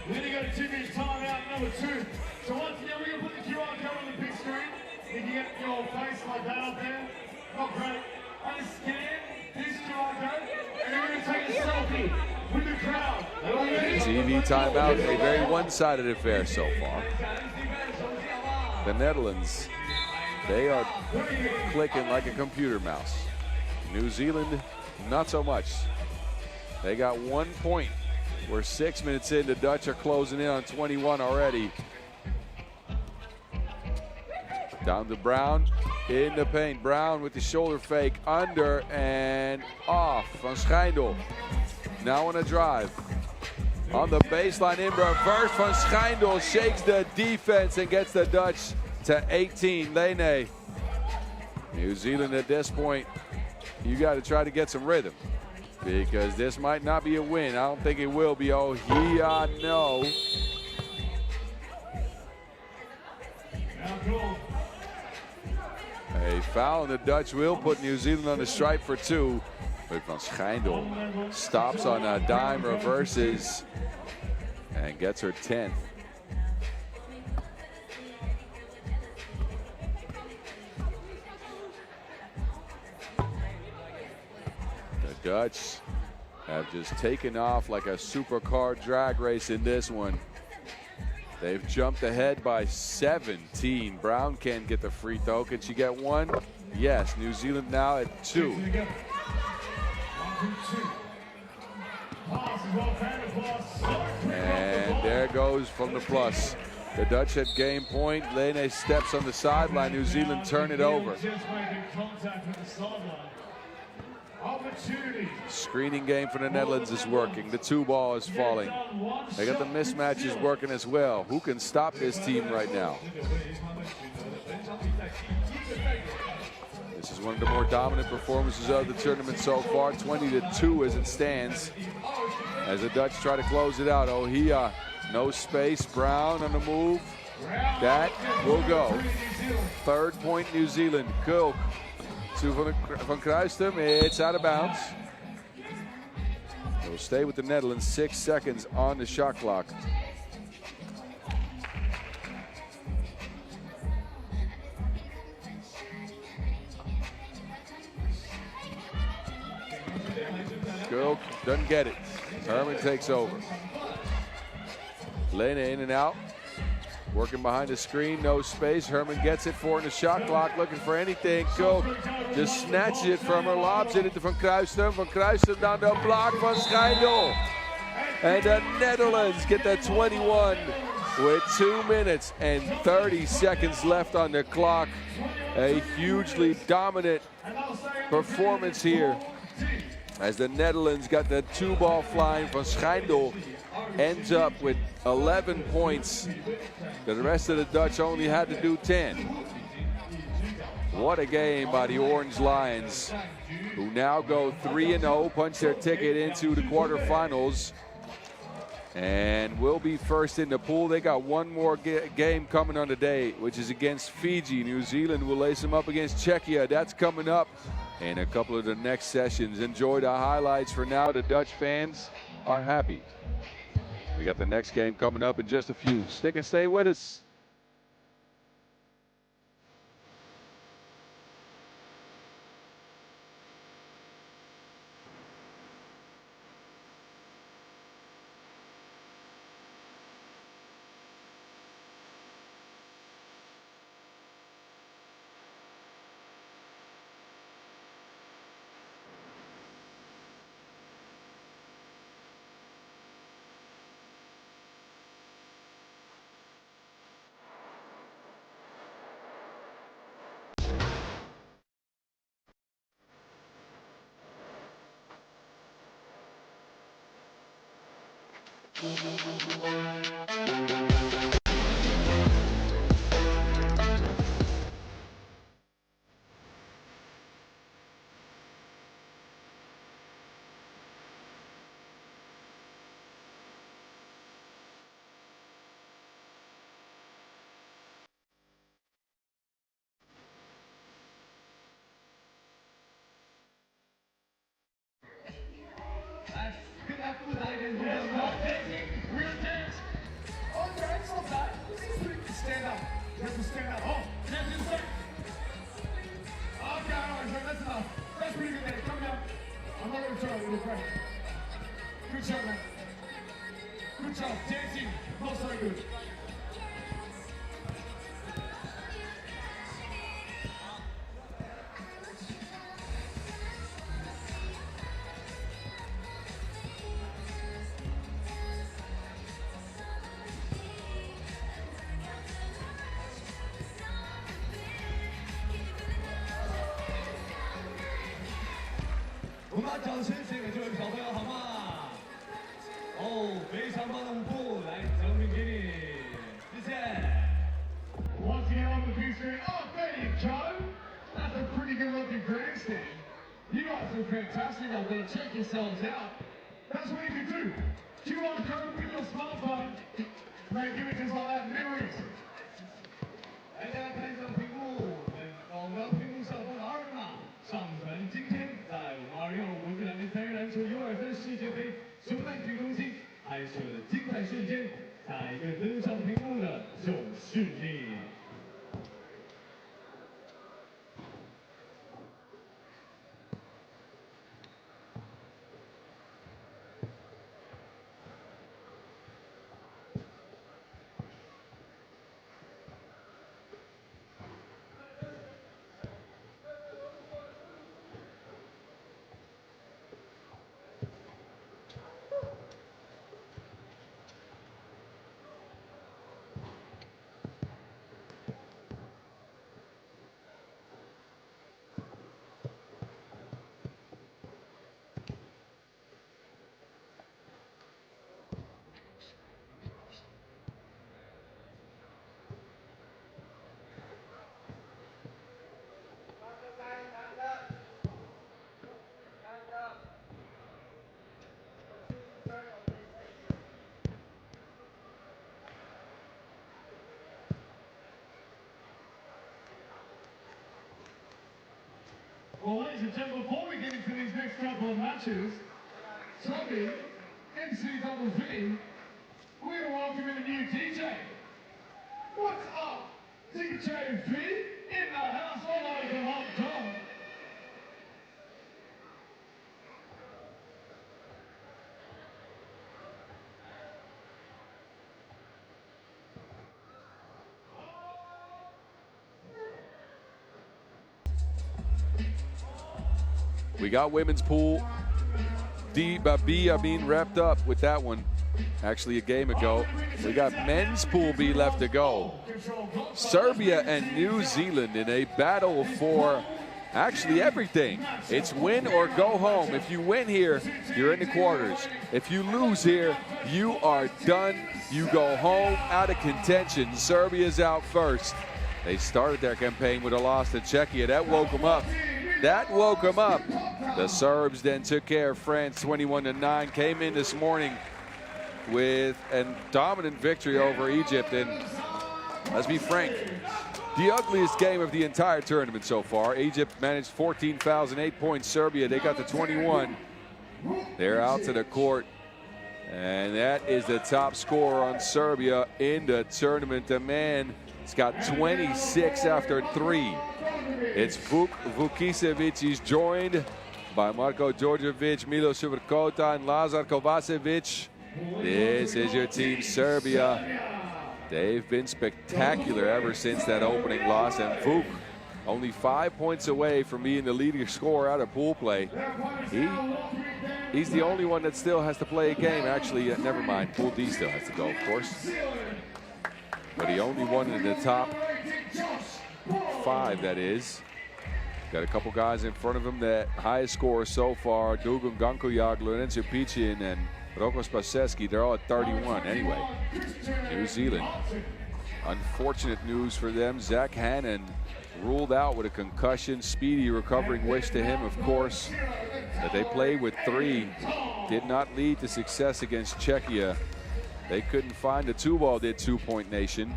Then you got a 2-minute timeout, number 2. So once again, we're going to put the QR code on the big screen. You can get your face like that up there. Not great. I just scan this QR code, and then we're going to take a selfie with the crowd. TV timeout, a very one-sided affair so far. The Netherlands, they are clicking like a computer mouse. New Zealand, not so much. They got 1 point. We're 6 minutes in. The Dutch are closing in on 21 already. Down to Brown in the paint. Brown with the shoulder fake under and off. Van Schijndel now on a drive. On the baseline in reverse. Van Schijndel shakes the defense and gets the Dutch to 18. Lene. New Zealand at this point, you got to try to get some rhythm, because this might not be a win. I don't think it will be. Oh, yeah, no. A foul, and the Dutch will put New Zealand on the stripe for 2. But Van Schijndel stops on a dime, reverses, and gets her 10th. Dutch have just taken off like a supercar drag race in this one. They've jumped ahead by 17. Brown can't get the free throw. Can she get one? Yes. New Zealand now at 2. And there goes from the plus. The Dutch at game point. Lene steps on the sideline. New Zealand turn it over. Screening game for the Netherlands is working. The 2-ball is falling. They got the mismatches working as well. Who can stop this team right now? This is one of the more dominant performances of the tournament so far. 20-2 as it stands. As the Dutch try to close it out. Ohia, no space. Brown on the move. That will go. 3rd point New Zealand. Kulk to Van Kruistum. It's out of bounds. It will stay with the Netherlands. 6 seconds on the shot clock. Kulk doesn't get it. Herman takes over. Lena in and out. Working behind the screen, no space. Herman gets it, 4 in the shot clock, looking for anything. Kulk just snatches it from her, lobs it into Van Kruistum. Van Kruistum down the block van Schijndel. And the Netherlands get that 21 with 2 minutes and 30 seconds left on the clock. A hugely dominant performance here as the Netherlands got that 2-ball flying. Van Schijndel ends up with 11 points. The rest of the Dutch only had to do 10. What a game by the Orange Lions, who now go 3-0, punch their ticket into the quarterfinals, and will be first in the pool. They got one more game coming on today, which is against Fiji. New Zealand will lace them up against Czechia. That's coming up in a couple of the next sessions. Enjoy the highlights for now. The Dutch fans are happy. We got the next game coming up in just a few. Stick and stay with us. Good job, dancing, most very good. Once again on the view screen. Oh, there you go. That's a pretty good looking grandstand. You guys are fantastic. I'm going to check yourselves out. That's what you can do. QR code with your smartphone. Make images like that, memories. 大家看上屏幕，广告屏幕上方的二维码，上传今天在我们2025国际篮联3人篮球U23世界杯球赛举中心拍摄的精彩瞬间，下一个登上屏幕的就是你。next couple of matches, Tommy, MC we're going to welcome in a new DJ. What's up? DJ V in the house all over Hong Kong. We got women's pool B wrapped up with that one. Actually, a game ago. We got men's pool B left to go. Serbia and New Zealand in a battle for actually everything. It's win or go home. If you win here, you're in the quarters. If you lose here, you are done. You go home out of contention. Serbia's out first. They started their campaign with a loss to Czechia. That woke them up. That woke them up. The Serbs then took care of France 21-9. Came in this morning with a dominant victory over Egypt. And let's be frank, the ugliest game of the entire tournament so far. Egypt managed 14 fouls and 8 points. Serbia, they got to 21. They're out to the court. And that is the top scorer on Serbia in the tournament. The man has got 26 after 3. It's Vuk Vukisevic. He's joined by Marko Djordjevic, Milo Suvrkota, and Lazar Kovacevic. This is your team, Serbia. They've been spectacular ever since that opening loss. And Vuk, only 5 points away from being the leading scorer out of pool play. He's the only one that still has to play a game. Actually, never mind. Pool D still has to go, of course. But he only won in the top 5, that is. Got a couple guys in front of him. The highest scorer so far, Dugun Gankoyag, Lorenzo Pichin, and Roko Spaseski. They're all at 31 anyway. New Zealand. Unfortunate news for them. Zach Hannon ruled out with a concussion. Speedy recovering wish to him, of course. That they played with 3 did not lead to success against Czechia. They couldn't find the 2-ball, did 2 Point Nation,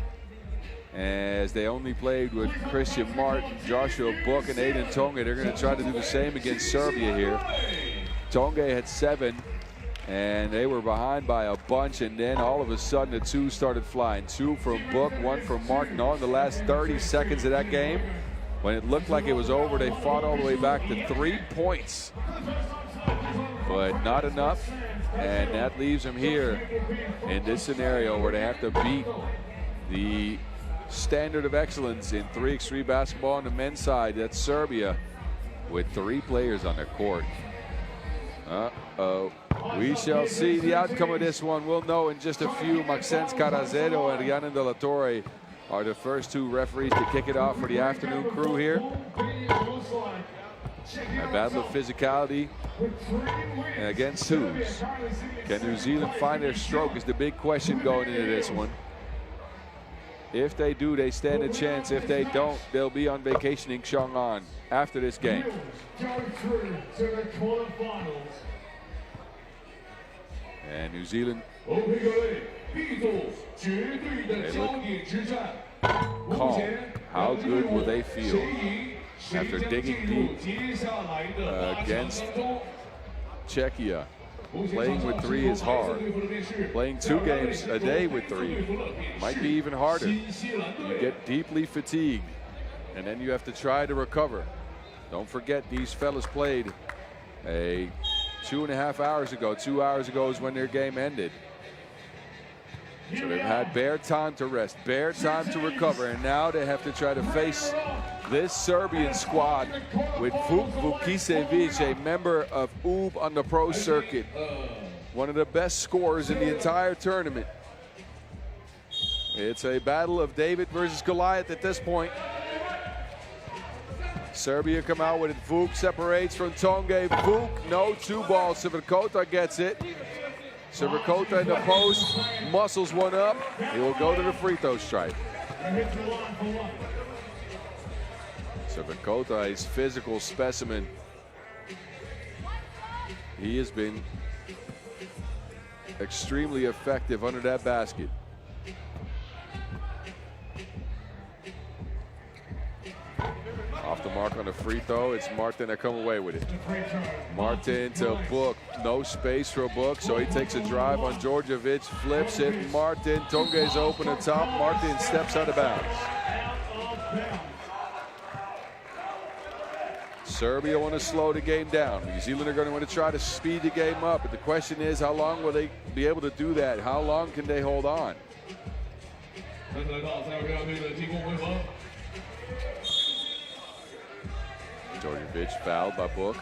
as they only played with Christian Martin, Joshua Book, and Aiden Tonga. They're going to try to do the same against Serbia here. Tonga had 7, and they were behind by a bunch, and then all of a sudden the 2 started flying. 2 from Book, 1 from Martin. All in the last 30 seconds of that game, when it looked like it was over, they fought all the way back to 3 points. But not enough, and that leaves them here in this scenario where they have to beat the standard of excellence in 3x3 basketball on the men's side. That's Serbia with 3 players on the court. We shall see the outcome of this one. We'll know in just a few. Maxence Carazedo and Rhiannon De La Torre are the first 2 referees to kick it off for the afternoon crew here. A battle of physicality against twos. Can New Zealand find their stroke is the big question going into this one. If they do, they stand a chance. If they don't, they'll be on vacation in Xiong An after this game. And New Zealand, they look calm. How good will they feel after digging deep against Czechia? Playing with 3 is hard. Playing 2 games a day with 3 might be even harder. You get deeply fatigued, and then you have to try to recover. Don't forget, these fellas played 2.5 hours ago. 2 hours ago is when their game ended. So they've had bare time to rest, bare time to recover, and now they have to try to face this Serbian squad with Vuk Vukisevic, a member of UB on the pro circuit, one of the best scorers in the entire tournament. It's a battle of David versus Goliath at this point. Serbia come out with it. Vuk separates from Tonga. Vuk, no 2-ball. Suvrkota gets it. Suvrkota in the post, muscles one up. He will go to the free throw stripe. Suvrkota is physical specimen. He has been extremely effective under that basket. Off the mark on the free throw. It's Martin that come away with it. Martin to Book. No space for Book, so he takes a drive on Djordjevic, flips it. Martin, Tonge's open at top. Martin steps out of bounds. Serbia want to slow the game down. New Zealand are going to want to try to speed the game up, but the question is, how long will they be able to do that? How long can they hold on? Djordjevic fouled by Book.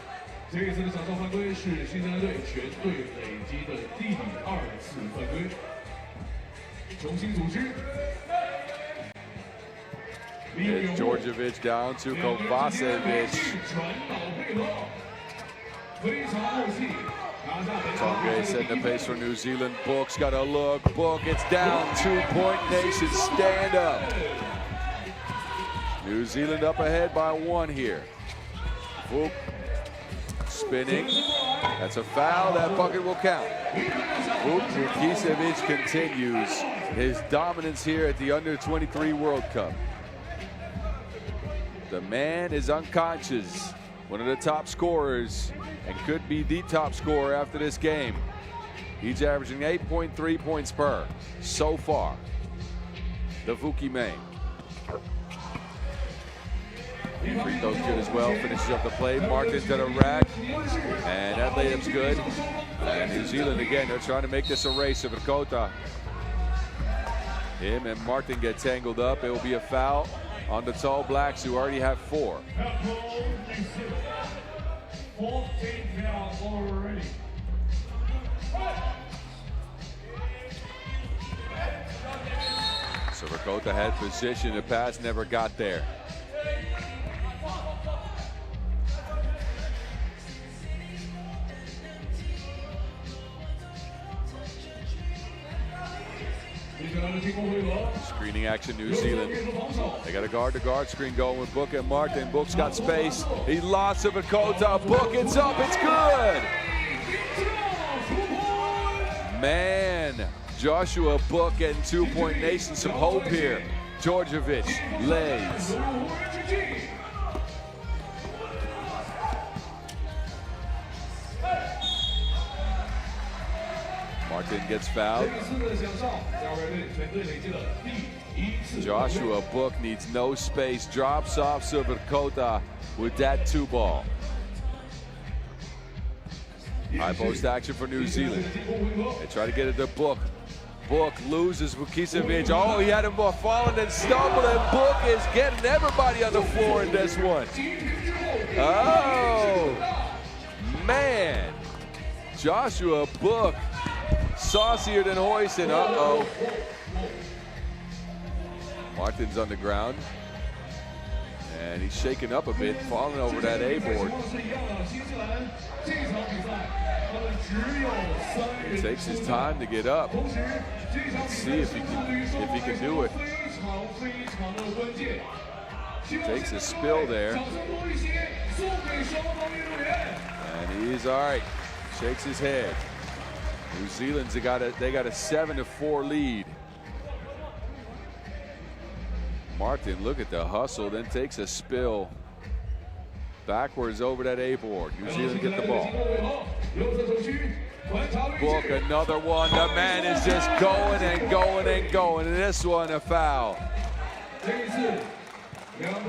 It's Djordjevic down to Kovacevic. Tonge setting the pace for New Zealand. Book's got a look. Book, it's down. 2-point nation. Stand up. New Zealand up ahead by 1 here. Book spinning. That's a foul. That bucket will count. Vukicevic continues his dominance here at the U23 World Cup. The man is unconscious. One of the top scorers and could be the top scorer after this game. He's averaging 8.3 points per so far. The Vuki main. Free throw's good as well. Finishes up the play. Martin to the rack. And that layup's good. And New Zealand again, they're trying to make this a race of Dakota. Him and Martin get tangled up. It will be a foul on the Tall Blacks, who already have 4. 14 fouls already. So Dakota had position. The pass never got there. Screening action, New Zealand. They got a guard-to-guard screen going with Book and Martin. Book's got space. He lost to Dakota. Book, it's up, it's good. Man, Joshua Book getting 2-point nation some hope here. Djordjevic lays. Martin gets fouled. Joshua Book needs no space. Drops off Silverkota with that 2-ball. High post action for New Zealand. They try to get it to Book. Book loses Vukicevic. Oh, he had him falling and stumbling. And Book is getting everybody on the floor in this one. Oh, man. Joshua Book. Saucier than Hoyson. Uh-oh. Martin's on the ground. And he's shaking up a bit, falling over that A-board. He takes his time to get up. Let's see if he can do it. Takes a spill there. And he's all right. Shakes his head. New Zealand's they got a 7-4 lead. Martin, look at the hustle, then takes a spill backwards over that A-board. New Zealand get the ball. Book, another one. The man is just going and going and going. And this one, a foul.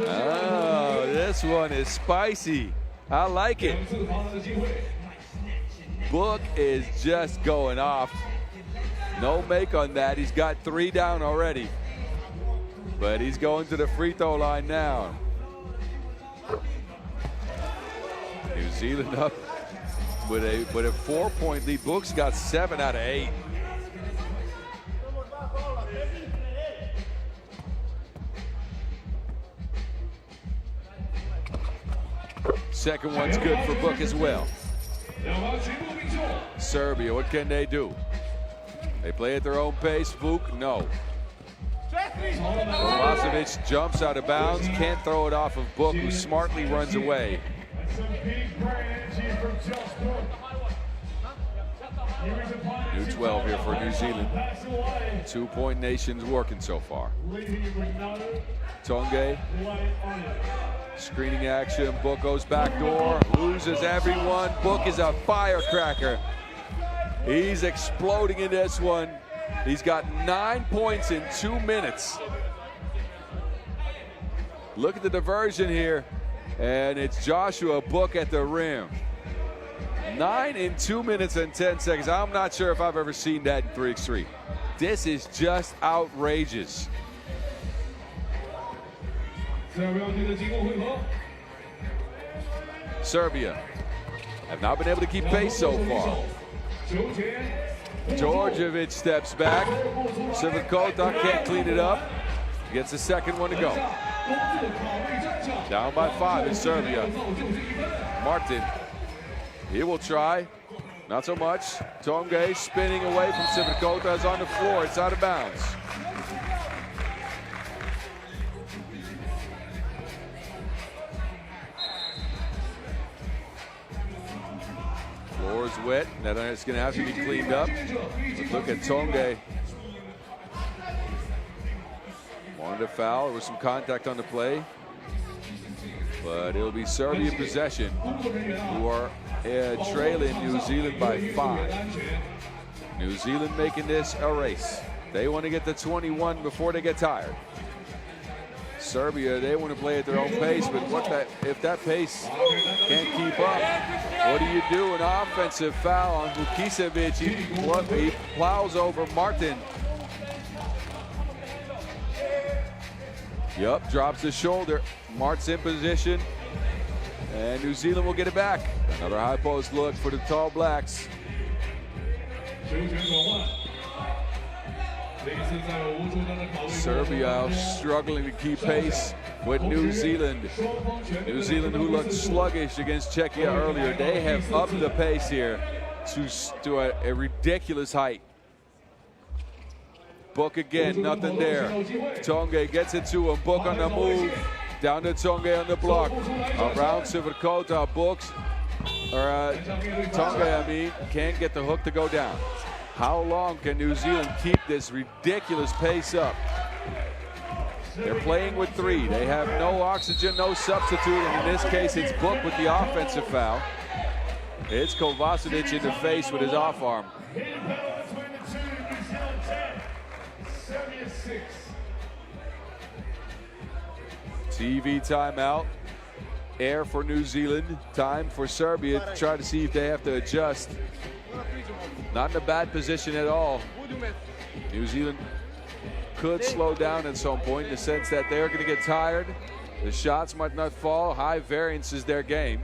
Oh, this one is spicy. I like it. Book is just going off. No make on that. He's got 3 down already. But he's going to the free throw line now. New Zealand up with a 4-point lead. Book's got 7 out of 8. Second one's good for Book as well. Serbia, what can they do? They play at their own pace. Vuk, no. Kovacevic jumps out of bounds, can't throw it off of Book, who smartly runs away. New 12 here for New Zealand. 2-point nation's working so far. Tonge. Screening action. Book goes backdoor. Loses everyone. Book is a firecracker. He's exploding in this one. He's got 9 points in 2 minutes. Look at the diversion here. And it's Joshua Book at the rim. 9 in 2 minutes and 10 seconds. I'm not sure if I've ever seen that in 3x3. This is just outrageous. Serbia have not been able to keep pace so far. Djordjevic steps back. Sivakota can't clean it up. Gets the second one to go. Down by 5 in Serbia. Martin, he will try. Not so much. Tonge spinning away from Sivakota is on the floor. It's out of bounds. Floor is wet. It's going to have to be cleaned up. Look at Tonge. Wanted a foul. There was some contact on the play. But it'll be Serbia possession, who are trailing New Zealand by 5. New Zealand making this a race. They want to get to 21 before they get tired. Serbia, they want to play at their own pace, but if that pace can't keep up, what do you do? An offensive foul on Vukicevic. He plows over Martin. Yup, drops the shoulder. Mart's in position, and New Zealand will get it back. Another high post look for the Tall Blacks. Serbia struggling to keep pace with New Zealand. New Zealand, who looked sluggish against Czechia earlier, they have upped the pace here to a ridiculous height. Book again, nothing there. Tonge gets it to him. Book on the move. Down to Tonge on the block. Around Sivakota. Tonge, can't get the hook to go down. How long can New Zealand keep this ridiculous pace up? They're playing with 3. They have no oxygen, no substitute, and in this case, it's Book with the offensive foul. It's Kovacevic in the face with his off arm. TV timeout. Air for New Zealand. Time for Serbia to try to see if they have to adjust. Not in a bad position at all. New Zealand could slow down at some point in the sense that they're going to get tired. The shots might not fall. High variance is their game.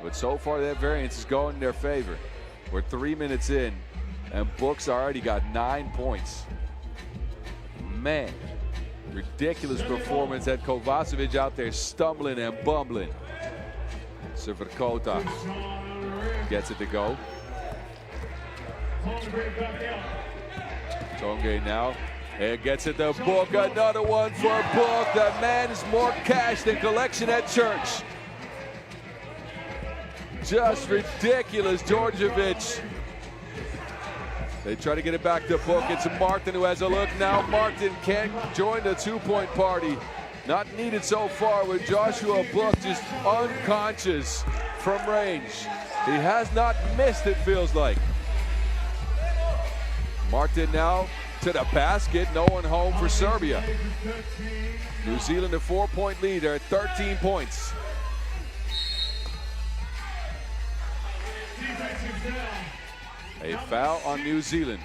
But so far that variance is going in their favor. We're 3 minutes in, and Book's already got 9 points. Man, ridiculous performance. Had Kovacevic out there stumbling and bumbling. Sivakota gets it to go. Tonge now. And gets it to Book. Another one for Book. The man is more cash than collection at church. Just ridiculous. Djordjevic. They try to get it back to Book. It's Martin who has a look. Now Martin can't join the 2-point party. Not needed so far with Joshua Book just unconscious from range. He has not missed, it feels like. Martin now to the basket. No one home for Serbia. New Zealand a 4-point lead. They're at 13 points. A foul on New Zealand.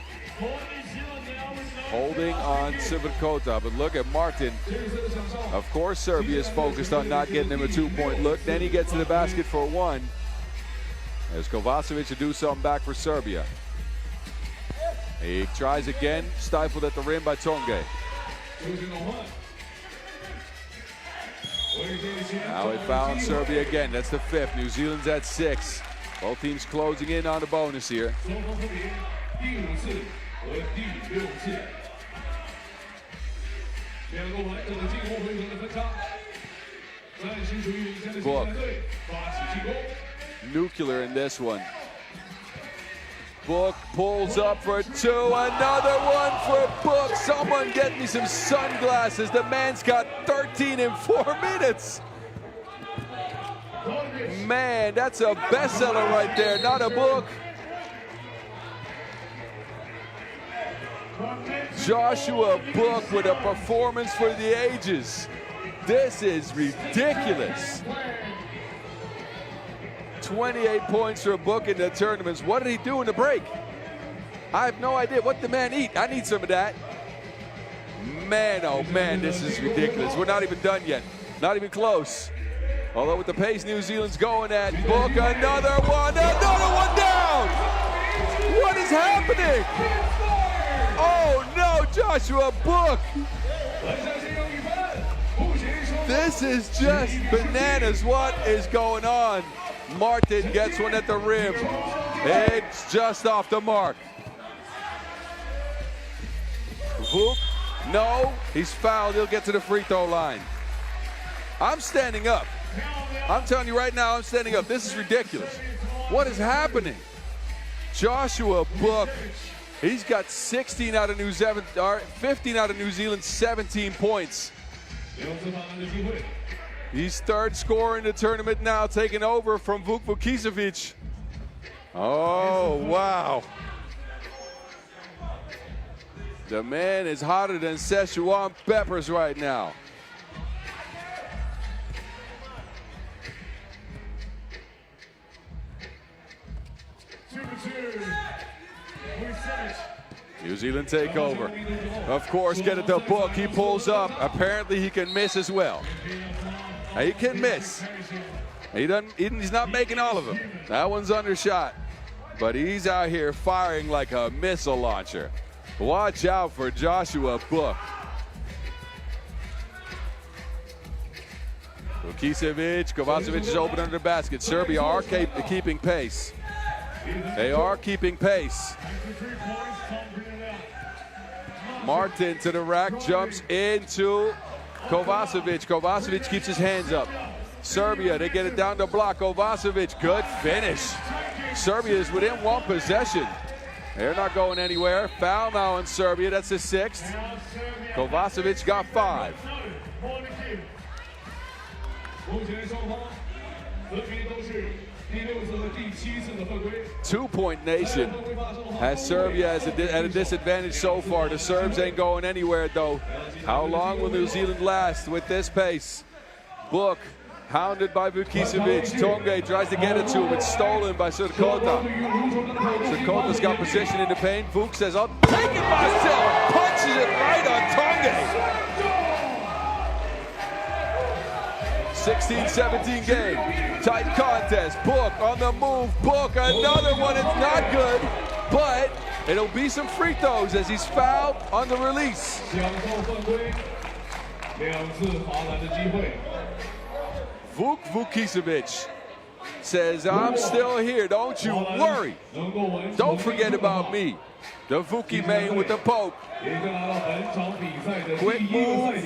Holding on Sivakota, but look at Martin. Of course, Serbia is focused on not getting him a 2-point look. Then he gets to the basket for 1. There's Kovacevic to do something back for Serbia. He tries again, stifled at the rim by Tonge. Now he fouled Serbia again. That's the 5th. New Zealand's at 6. Both teams closing in on the bonus here. Book. Nuclear in this one. Book pulls up for two. Another one for Book. Someone get me some sunglasses. The man's got 13 in 4 minutes. Man, that's a bestseller right there, not a book. Joshua Book with a performance for the ages. This is ridiculous. 28 points for Book in the tournaments. What did he do in the break? I have no idea. What did the man eat? I need some of that. Man, oh man, this is ridiculous. We're not even done yet. Not even close. Although with the pace New Zealand's going at, Book, another one down! What is happening? Oh no, Joshua Book! This is just bananas. What is going on? Martin gets one at the rim. It's just off the mark. Vuk, no, he's fouled. He'll get to the free throw line. I'm standing up. I'm telling you right now, I'm standing up. This is ridiculous. What is happening? Joshua Book, he's got 15 out of New Zealand's 17 points. He's third scorer in the tournament now, taking over from Vuk Vukicevic. Oh, wow. The man is hotter than Szechuan peppers right now. New Zealand takeover. Of course, get it to Book. He pulls up. Apparently, he can miss as well. He can miss. He's not making all of them. That one's undershot. But he's out here firing like a missile launcher. Watch out for Joshua Book. Vukicevic, Kovacevic is open under the basket. Serbia are keeping pace. They are keeping pace. Martin to the rack, jumps into Kovacevic. Kovacevic keeps his hands up. Serbia, they get it down the block. Kovacevic, good finish. Serbia is within one possession. They're not going anywhere. Foul now on Serbia, that's his sixth. Kovacevic got 5. 2-point nation has Serbia at a disadvantage so far. The Serbs ain't going anywhere though. How long will New Zealand last with this pace? Book hounded by Vukicevic. Tonge tries to get it to him. It's stolen by Sirkota. Sirkota's got position in the paint. Vuk says, I'll take it myself. Punches it right on Tonge. 16-17 game. Tight contest. Book on the move. Book, another one. It's not good, but it'll be some free throws as he's fouled on the release. Vuk Vukicevic says, I'm still here. Don't you worry. Don't forget about me. The Vuki main with the poke. Quick move.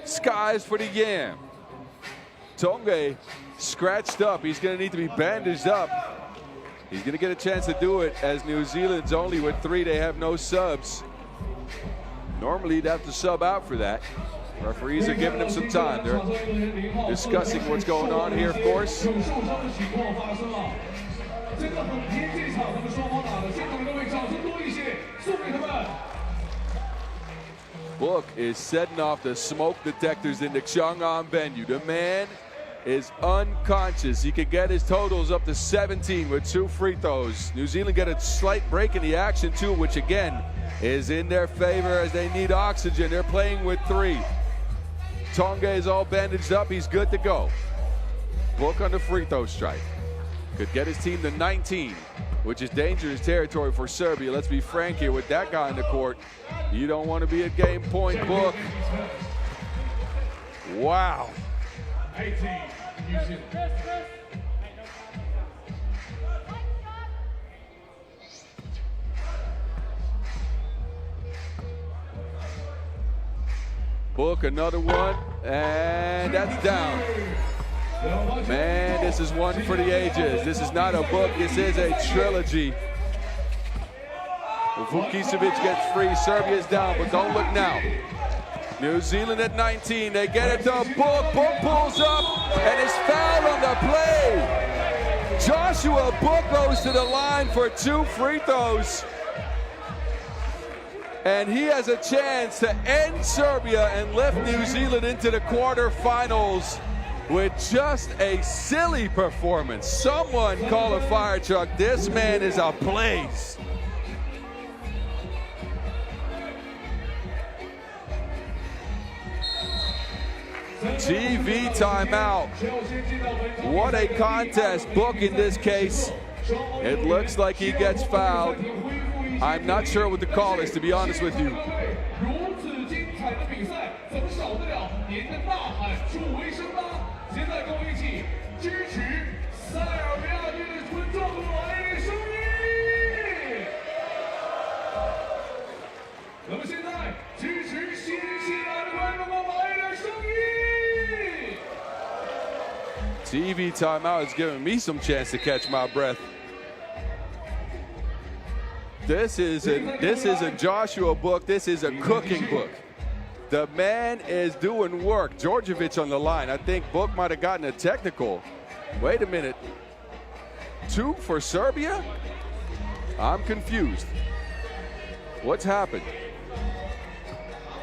Skies for the Yam. Tonge scratched up. He's going to need to be bandaged up. He's going to get a chance to do it as New Zealand's only with 3. They have no subs. Normally, you'd have to sub out for that. Referees are giving him some time. They're discussing what's going on here, of course. Book is setting off the smoke detectors in the Xiong An venue. The man is unconscious. He could get his totals up to 17 with 2 free throws. New Zealand get a slight break in the action too, which again is in their favor as they need oxygen. They're playing with 3. Tonge is all bandaged up. He's good to go. Book on the free throw strike. Could get his team to 19, which is dangerous territory for Serbia. Let's be frank here with that guy in the court. You don't want to be at game point, Book. Wow. 18. Book another one, and that's down. Man, this is one for the ages. This is not a book, this is a trilogy. Vukicevic gets free. Serbia's down, but don't look now. New Zealand at 19. They get it to Book. Book pulls up and is fouled on the play. Joshua Book goes to the line for 2 free throws. And he has a chance to end Serbia and lift New Zealand into the quarterfinals with just a silly performance. Someone call a fire truck. This man is a blaze. TV timeout. What a contest. Book in this case. It looks like he gets fouled. I'm not sure what the call is, to be honest with you. TV timeout is giving me some chance to catch my breath. This is a Joshua Book. This is a cooking book. The man is doing work. Djordjevic on the line. I think Book might have gotten a technical. Wait a minute. 2 for Serbia? I'm confused. What's happened?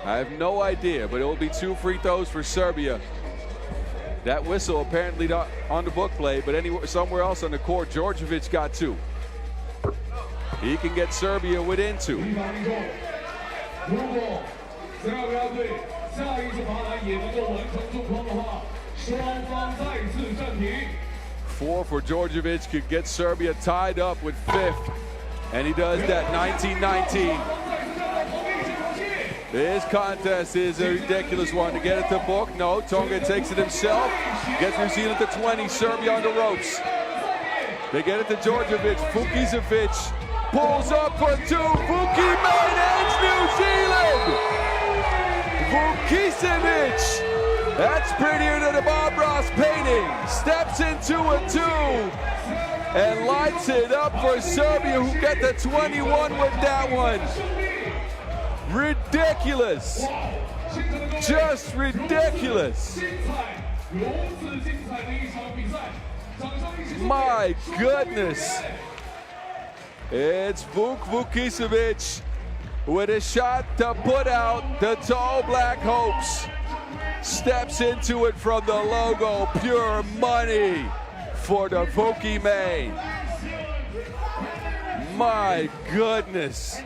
I have no idea, but it will be 2 free throws for Serbia. That whistle apparently not on the Book play, but somewhere else on the court, Djordjevic got 2. He can get Serbia within 2. 4 for Djordjevic could get Serbia tied up with 5th, and he does that. 19-19. This contest is a ridiculous one. To get it to Book, no, Tonga takes it himself. Gets New Zealand to 20, Serbia on the ropes. They get it to Djordjevic. Vukicevic pulls up for 2. Vuki man ends New Zealand. Vukicevic, that's prettier than a Bob Ross painting. Steps into a 2 and lights it up for Serbia, who get the 21 with that one. Ridiculous. Just ridiculous. My goodness. It's Vukicevic with a shot to put out the tall black hopes. Steps into it from the logo. Pure money for the Vuki man. My goodness.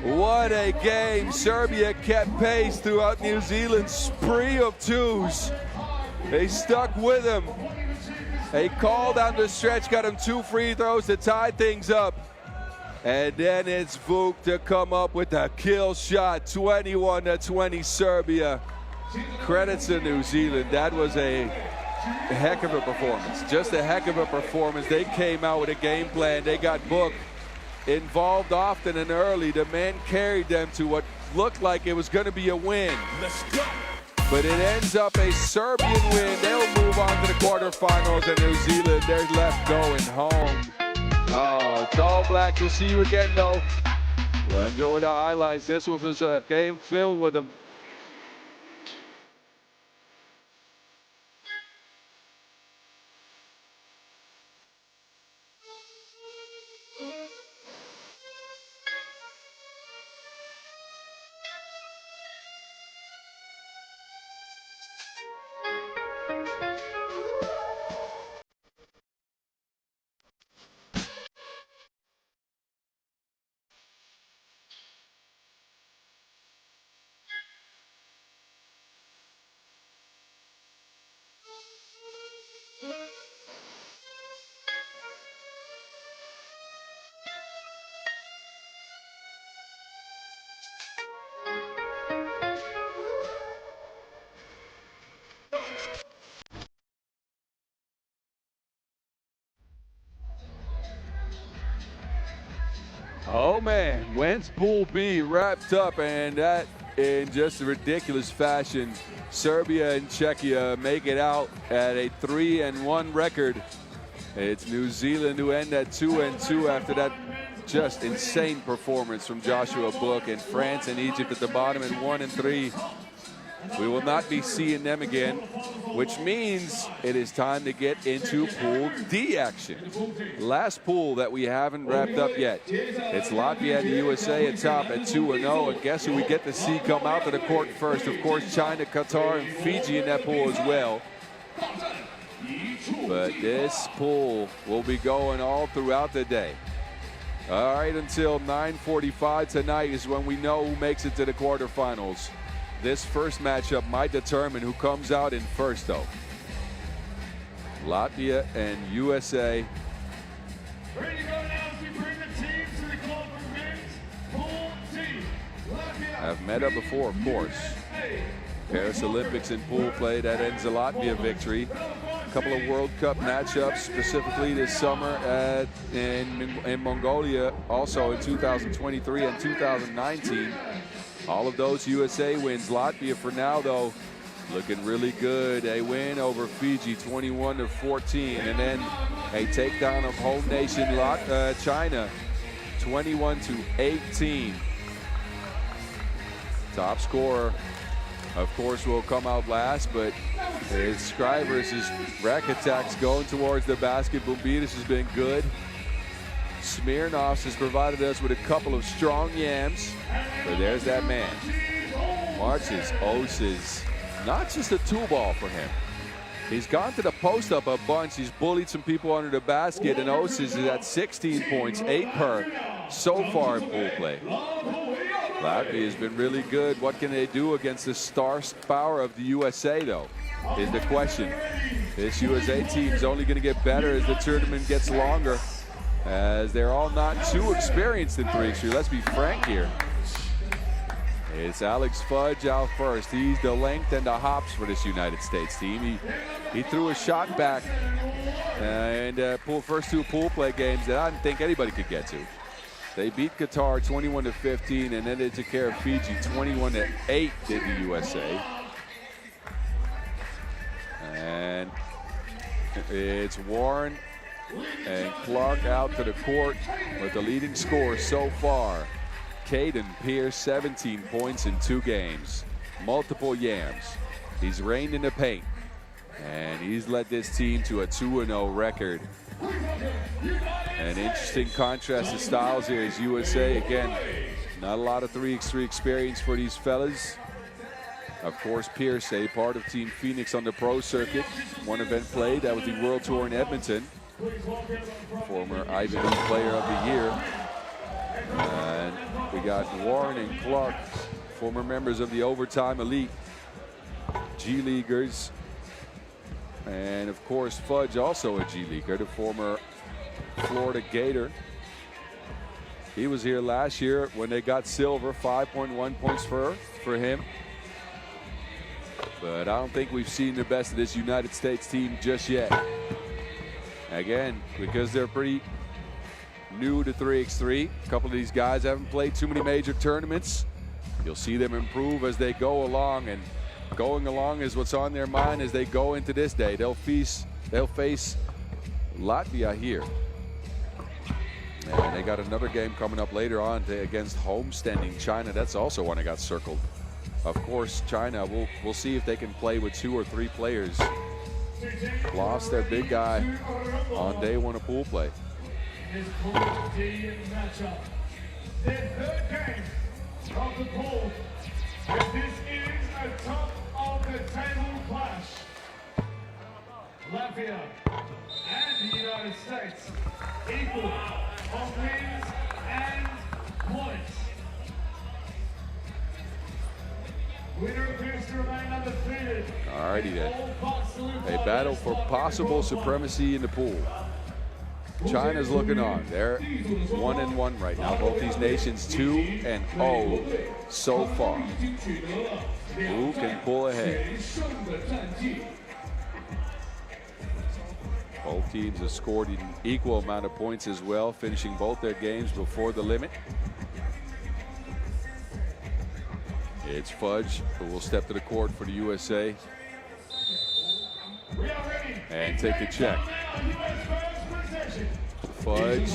What a game. Serbia kept pace throughout New Zealand's spree of 2s. They stuck with him. A call down the stretch got him 2 free throws to tie things up. And then it's Vuk to come up with a kill shot. 21-20 Serbia. Credits to New Zealand. That was a heck of a performance. Just a heck of a performance. They came out with a game plan. They got Book involved often and early. The man carried them to what looked like it was going to be a win. But it ends up a Serbian win. They'll move on to the quarterfinals, and New Zealand, they're left going home. Oh, Tall Black, we'll see you again, though. Well, enjoy the highlights. This was a game filled with them. Oh man, when's Pool B wrapped up, and that in just a ridiculous fashion. Serbia and Czechia make it out at a 3-1 record. It's New Zealand who end at 2-2 after that just insane performance from Joshua Book, and France and Egypt at the bottom at 1 and 3. We will not be seeing them again, which means it is time to get into Pool D action. Last pool that we haven't wrapped up yet. It's Latvia and the USA atop at 2-0. And guess who we get to see come out to the court first? Of course, China, Qatar, and Fiji in that pool as well. But this pool will be going all throughout the day. All right, until 9:45 tonight is when we know who makes it to the quarterfinals. This first matchup might determine who comes out in first, though. Latvia and USA. Ready to go now as we bring the teams to the call for men's Pool D. Latvia Have met up before, of course. Paris Olympics in pool play, that ends a Latvia victory. A couple of World Cup matchups, specifically this summer in Mongolia, also in 2023 and 2019. All of those USA wins. Latvia for now, though, looking really good. A win over Fiji, 21-14, and then a takedown of home nation China, 21-18. Top scorer, of course, will come out last, but it's Scrivers' rack attacks going towards the basket. Bumbidas has been good. Smirnoff has provided us with a couple of strong yams. But there's that man. Marches, Oses. Not just a two ball for him. He's gone to the post up a bunch. He's bullied some people under the basket, and Oses is at 16 points, 8 per so far in pool play. Latvia has been really good. What can they do against the star power of the USA, though, is the question. This USA team is only going to get better as the tournament gets longer, as they're all not too experienced in 3x3. Let's be frank here. It's Alex Fudge out first. He's the length and the hops for this United States team. He threw a shot back and first two pool play games that I didn't think anybody could get to. They beat Qatar 21-15, and then they took care of Fiji 21-8 did the USA. And it's Warren and Clark out to the court with the leading scorer so far. Caden Pierce, 17 points in 2 games. Multiple yams. He's reigned in the paint. And he's led this team to a 2-0 record. An interesting contrast of styles here is USA. Again, not a lot of 3x3 experience for these fellas. Of course, Pierce, a part of Team Phoenix on the pro circuit. One event played, that was the World Tour in Edmonton. Former Ivy League Player of the Year. And we got Warren and Clark, former members of the Overtime Elite, G-Leaguers. And of course, Fudge, also a G-Leaguer, the former Florida Gator. He was here last year when they got silver, 5.1 points for him. But I don't think we've seen the best of this United States team just yet. Again, because they're pretty new to 3x3. A couple of these guys haven't played too many major tournaments. You'll see them improve as they go along, and going along is what's on their mind as they go into this day. They'll face Latvia here. And they got another game coming up later on against homestanding China. That's also one that got circled. Of course, China, we'll see if they can play with 2 or 3 players. Lost their big guy on day 1 of pool play. Is Pool D matchup. Their third game of the pool. And this is a top of the table clash. Latvia and the United States equal on wins and points. Winner appears to remain undefeated. Alrighty then. A battle for possible supremacy in the pool. China's looking on. They're 1-1 right now. Both these nations 2-0 so far. Who can pull ahead? Both teams have scored an equal amount of points as well, finishing both their games before the limit. It's Fudge who will step to the court for the USA and take the check. Fudge,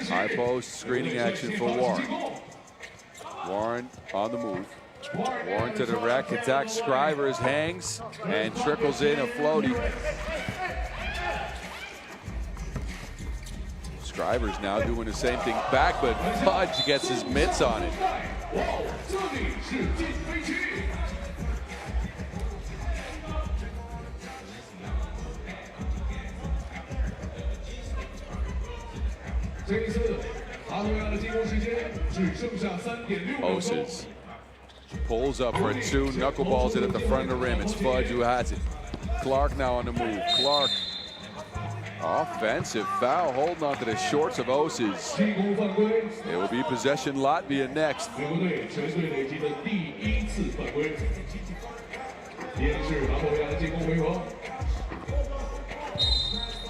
high post, screening action for Warren. Warren on the move. Warren to the rack, attack, Scrivers hangs and trickles in a floaty. Scrivers now doing the same thing back, but Fudge gets his mitts on it. Oses pulls up for a 2, knuckleballs it at the front of the rim. It's Fudge who has it. Clark now on the move. Clark, offensive foul, holding on to the shorts of Oses. It will be possession Latvia next.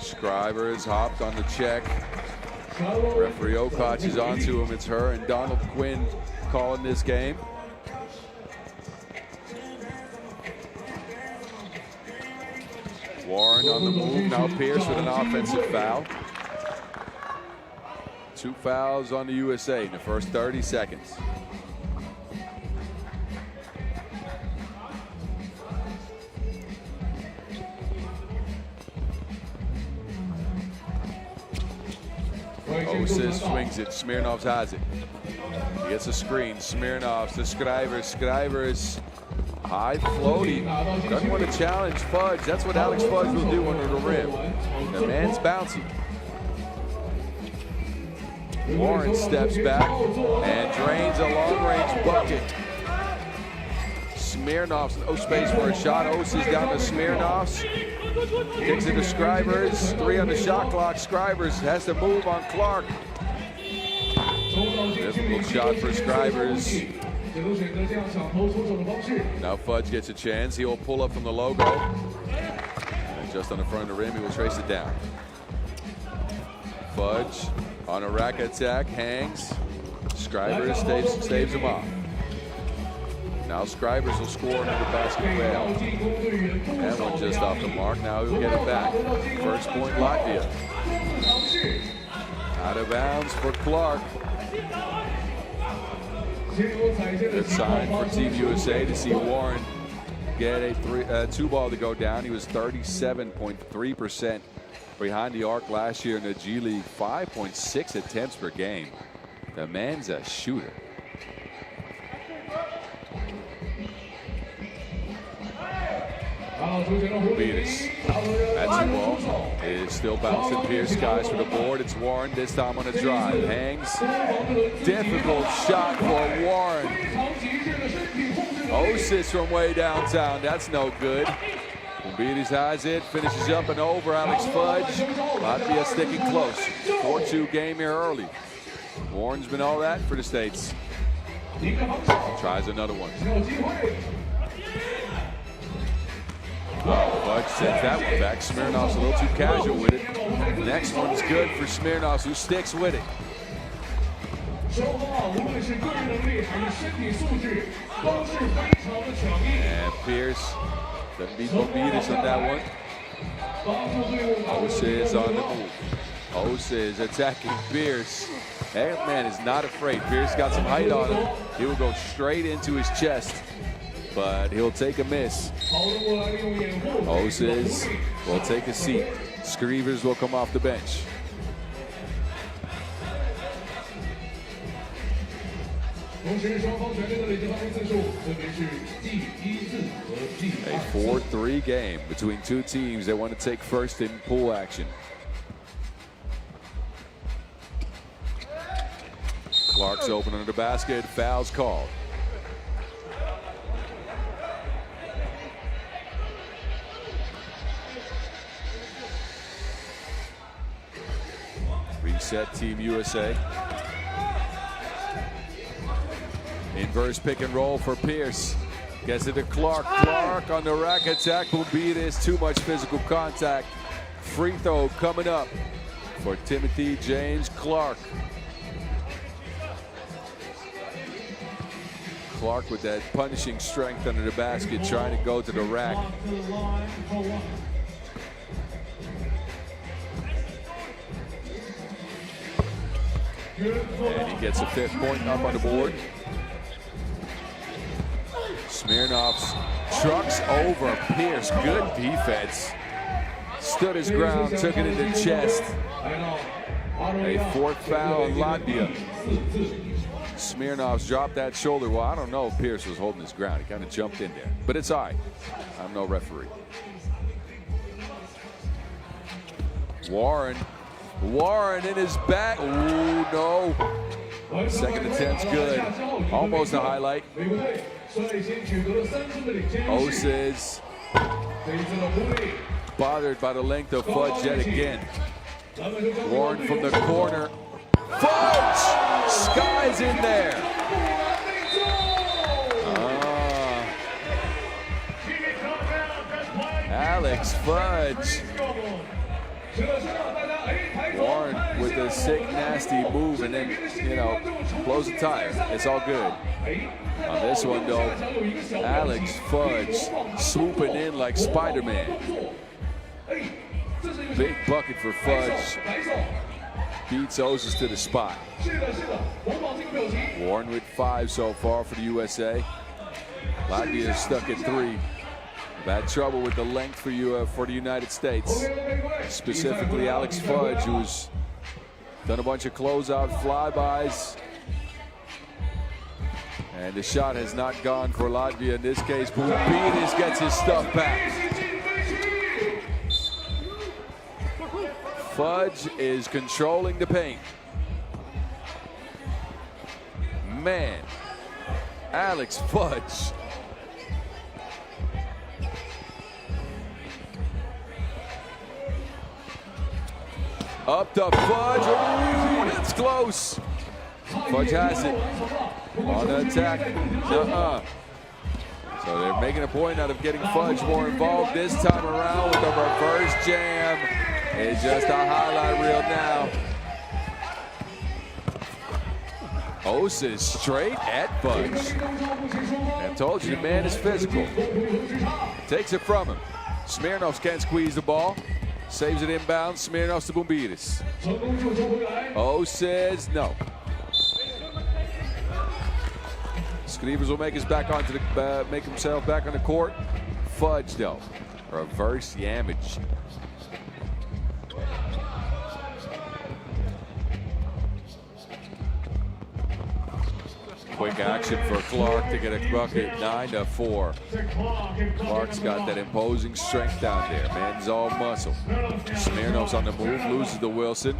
Scrivers hopped on the check. Referee Okoch is onto him. It's her and Donald Quinn calling this game. Warren on the move. Now Pierce with an offensive foul. 2 fouls on the USA in the first 30 seconds. Oses swings it. Smirnovs has it. He gets a screen. Smirnovs to Scrivers. Scrivers high floaty. Doesn't want to challenge Fudge. That's what Alex Fudge will do under the rim. The man's bouncy. Warren steps back and drains a long-range bucket. Smirnovs, no space for a shot. Oses down to Smirnovs. Kicks it to Scrivers. 3 on the shot clock. Scrivers has to move on Clark. Difficult shot for Scrivers. Now Fudge gets a chance. He'll pull up from the logo. And just on the front of the rim, he will trace it down. Fudge on a rack attack, hangs. Scrivers staves him off. Now Scrivers will score under the basket rail. That one just off the mark. Now he'll get it back. First point Latvia. Out of bounds for Clark. Good sign for Team USA to see Warren get a 2-ball to go down. He was 37.3% behind the arc last year in the G League. 5.6 attempts per game. The man's a shooter. Beatus. That 2-ball is still bouncing. Pierce skies for the board. It's Warren this time on a drive. Hangs. Difficult shot for Warren. Oses from way downtown. That's no good. Beatus has it. Finishes up and over. Alex Fudge. Latvia sticking close. 4-2 game here early. Warren's been all that for the States. Tries another one. Fudge sends that one back. Smirnovs a little too casual with it. Next one's good for Smirnovs, who sticks with it. And Pierce doesn't beat Beatus on that one. Oses on the move. Oses attacking Pierce. That man is not afraid. Pierce got some height on him. He will go straight into his chest, but he'll take a miss. Oses will take a seat. Scrivers will come off the bench. A 4-3 game between two teams that want to take first in pool action. Clark's open under the basket. Foul's called. Reset Team USA. Inverse pick and roll for Pierce. Gets it to Clark. Clark on the rack attack will beat this. Too much physical contact. Free throw coming up for Timothy James Clark. Clark with that punishing strength under the basket, trying to go to the rack. And he gets a 5th point up on the board. Smirnov's trucks over Pierce. Good defense. Stood his ground, took it in the chest. A 4th foul on Latvia. Smirnov's dropped that shoulder. Well, I don't know if Pierce was holding his ground. He kind of jumped in there. But it's all right. I'm no referee. Warren in his back. Ooh, no. 2nd attempt's good. Almost a highlight. Oses bothered by the length of Fudge yet again. Warren from the corner. Fudge! Sky's in there. Alex Fudge. Warren with a sick, nasty move, and then, you know, blows a tire. It's all good. On this one, though, Alex Fudge swooping in like Spider-Man. Big bucket for Fudge. Beats Oses to the spot. Warren with 5 so far for the USA. Latvia stuck at 3. Bad trouble with the length for the United States. Specifically Alex Fudge, who's done a bunch of closeout flybys. And the shot has not gone for Latvia. In this case, Bumbidis gets his stuff back. Fudge is controlling the paint. Man, Alex Fudge. Up to Fudge. Ooh, it's close. Fudge has it. On the attack. So they're making a point out of getting Fudge more involved this time around with a reverse jam. It's just a highlight reel now. Oses straight at Fudge. I told you the man is physical. Takes it from him. Smirnovs can't squeeze the ball. Saves it inbound. Smirnovs to Bumbidis. Oses no. Skrivers will make himself back on the court. Fudge though. Reverse yamage. Quick action for Clark to get a bucket. 9-4. Clark's got that imposing strength down there. Man's all muscle. Smirnov's on the move, loses to Wilson.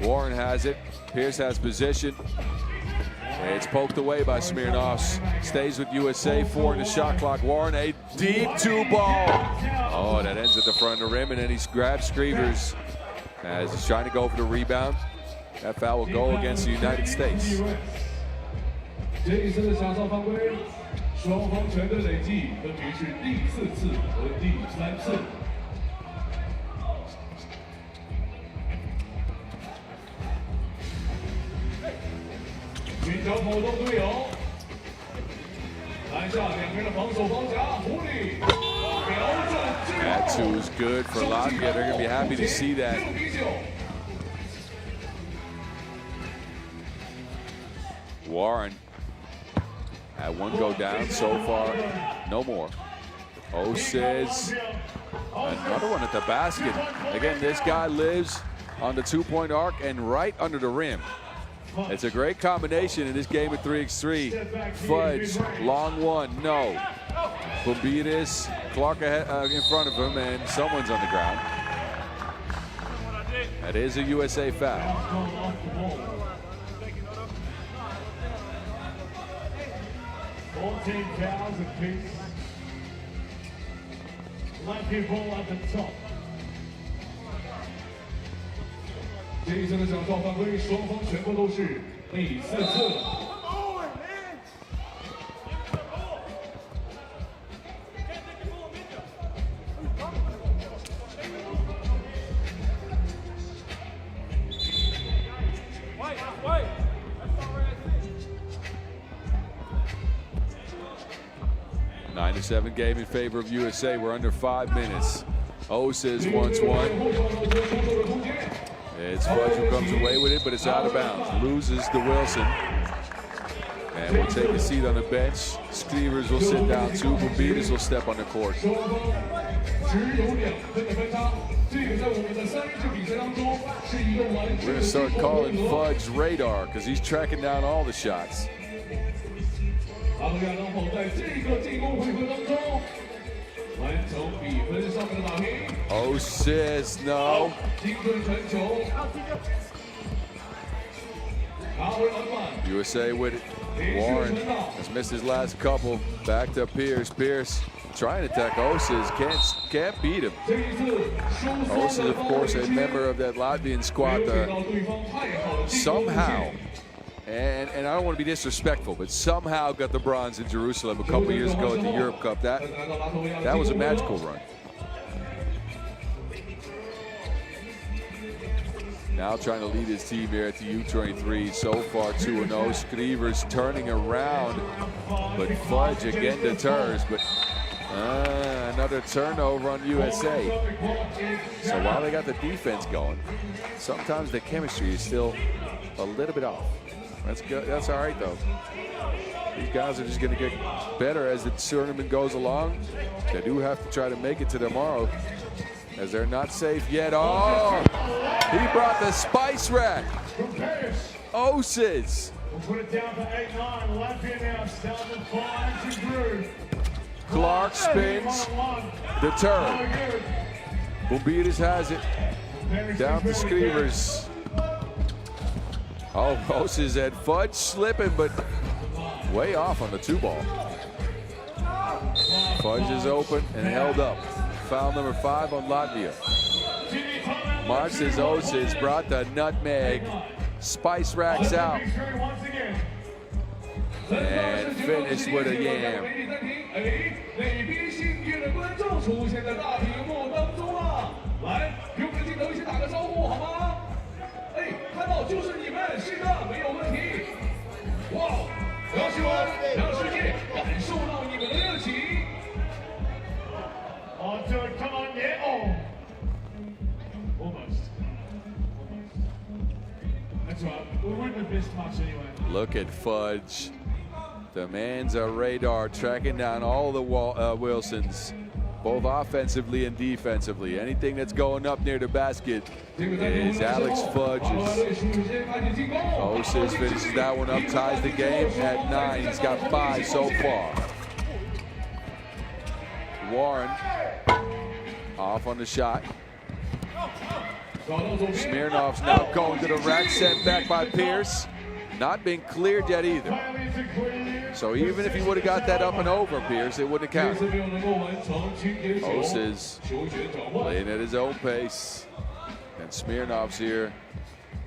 Warren has it. Pierce has position. It's poked away by Smirnovs. Stays with USA. 4 in the shot clock. Warren, a deep 2-ball. Oh, that ends at the front of the rim, and then he grabs Skrivers as he's trying to go for the rebound. That foul will go against the United States. 这一次的场上犯规，双方全队累计分别是第4次和第3次。寻找跑动队友，篮下两边的防守包夹，狐狸。That two is good for Latvia. They're going to be happy to see that. Warren. Had one go down so far, no more. Oses, another one at the basket. Again, this guy lives on the 2-point arc and right under the rim. It's a great combination in this game of 3x3. Fudge, long one, no. Bumbidis, Clark in front of him, and someone's on the ground. That is a USA foul. 14 fouls apiece. Latvia ball at the top. 这一次的场上犯规，双方全部都是第4次。9-7 game in favor of USA. We're under 5 minutes. Oses wants one. It's Fudge who comes away with it, but it's out of bounds. Loses to Wilson. And we'll take a seat on the bench. Skrivers will sit down too. Bumbides will step on the court. We're going to start calling Fudge radar because he's tracking down all the shots. Oh, says no. USA with it. Warren has missed his last couple. Back to Pierce. Pierce trying to attack Oses. Can't beat him. Oses, of course, a member of that Latvian squad. Somehow, and I don't want to be disrespectful, but somehow got the bronze in Jerusalem a couple years ago at the Europe Cup. That was a magical run. Now trying to lead his team here at the U23. So far 2-0. Skrivers turning around, but Fudge again deters. But another turnover on USA. So while they got the defense going, sometimes the chemistry is still a little bit off. That's good. That's all right though. These guys are just going to get better as the tournament goes along. They do have to try to make it to tomorrow, as they're not safe yet. Oh, he brought the spice rack. Oses. We'll put it down to 8-9. Latvia now down to 5 to Drew. Clark spins. Deterred. Bumbides has it. Down to Skrivers. Oh, Oses had Fudge slipping, but way off on the 2-ball. Fudge is open and held up. Foul number 5 on Latvia. Marces Oses brought the nutmeg. Spice racks out. And finished with a yam. Oh, dude, come on, yeah. Oh. Almost. That's right. We wouldn't have missed much anyway. Look at Fudge. Demands a radar, tracking down all the Wilsons, both offensively and defensively. Anything that's going up near the basket is Alex Fudge's. Oses finishes that one up, ties the game at 9. He's got 5 so far. Warren off on the shot. Smirnov's now going to the rack, sent back by Pierce. Not being cleared yet either. So even if he would have got that up and over Pierce, it wouldn't have counted. Oses playing at his own pace. And Smirnov's here,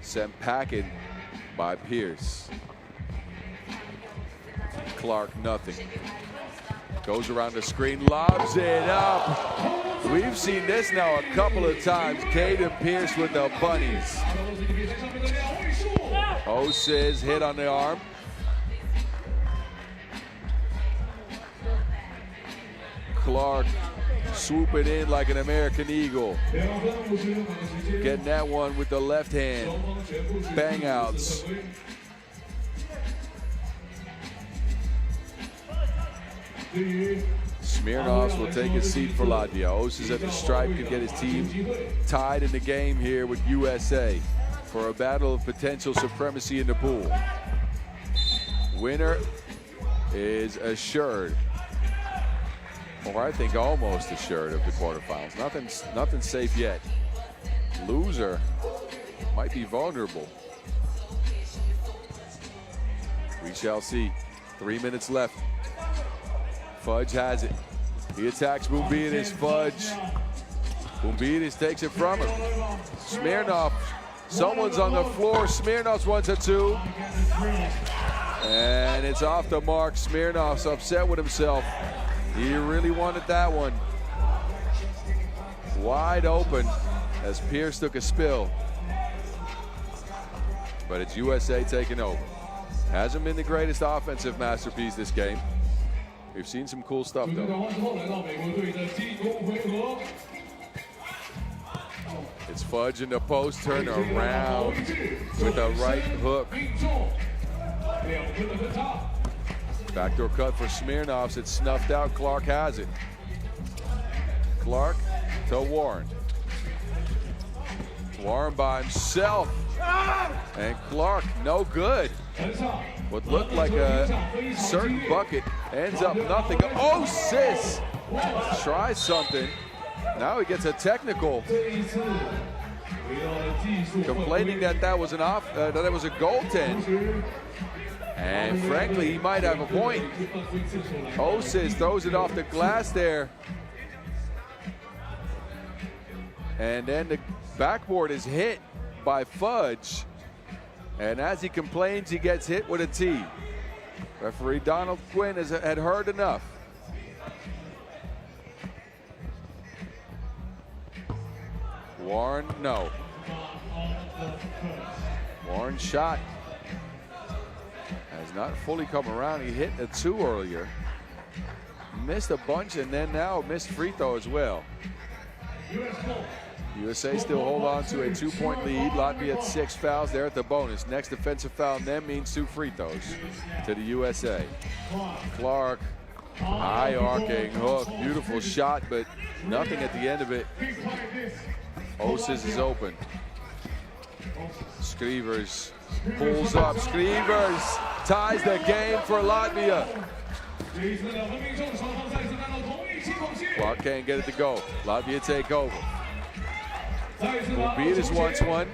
sent packing by Pierce. Clark, nothing. Goes around the screen, lobs it up. We've seen this now a couple of times. Caden Pierce with the bunnies. Oses hit on the arm. Clark swooping in like an American Eagle. Getting that one with the left hand. Bang outs. Smirnovs will take his seat for Latvia. Oses at the stripe could get his team tied in the game here with USA for a battle of potential supremacy in the pool. Winner is assured, or I think almost assured, of the quarterfinals. Nothing safe yet. Loser might be vulnerable. We shall see. 3 minutes left. Fudge has it. He attacks Bumbides. Fudge. Bumbides takes it from him. Smirnov. Someone's on the floor. Smirnov's wants a 2. And it's off the mark. Smirnov's upset with himself. He really wanted that one. Wide open as Pierce took a spill. But it's USA taking over. Hasn't been the greatest offensive masterpiece this game. We've seen some cool stuff though. It's Fudge in the post, turn around with a right hook. Backdoor cut for Smirnovs. It's snuffed out. Clark has it. Clark to Warren. Warren by himself. And Clark, no good. What looked like a certain bucket ends up nothing. Oh, sis! Try something. Now he gets a technical. Complaining that that was that was a goaltend. And frankly, he might have a point. Osis throws it off the glass there. And then the backboard is hit by Fudge. And as he complains, he gets hit with a tee. Referee Donald Quinn had heard enough. Warren, no. Warren shot has not fully come around. He hit a 2 earlier. Missed a bunch and then now missed free throw as well. USA still hold on to a 2-point lead. Latvia at 6 fouls. They're at the bonus. Next defensive foul and then means 2 free throws to the USA. Clark, high arcing hook. Beautiful shot, but nothing at the end of it. Osis is open. Skrivers pulls up. Skrivers ties the game for Latvia. Clark can't get it to go. Latvia take over. Beat wants one.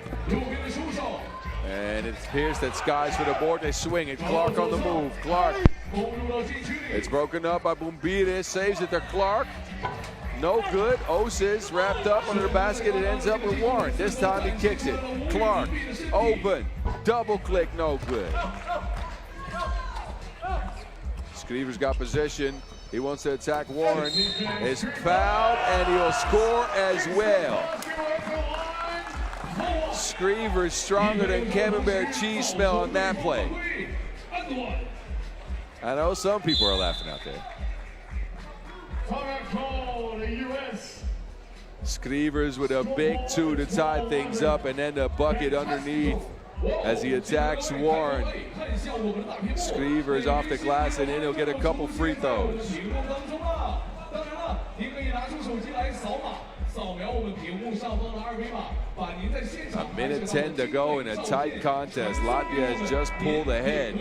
And it's Pierce that skies for the board. They swing it. Clark on the move. Clark. It's broken up by Bumbiris. Saves it to Clark. No good. Osis wrapped up under the basket. It ends up with Warren. This time he kicks it. Clark open. Double click. No good. Skrivers got possession. He wants to attack Warren. Is fouled and he'll score as well. Skrivers stronger than Camembert cheese smell on that play. I know some people are laughing out there. Skrivers with a big 2 to tie things up, and then the bucket underneath as he attacks Warren. Skrivers off the glass, and then he'll get a couple free throws. A minute 10 to go in a tight contest. Latvia has just pulled ahead.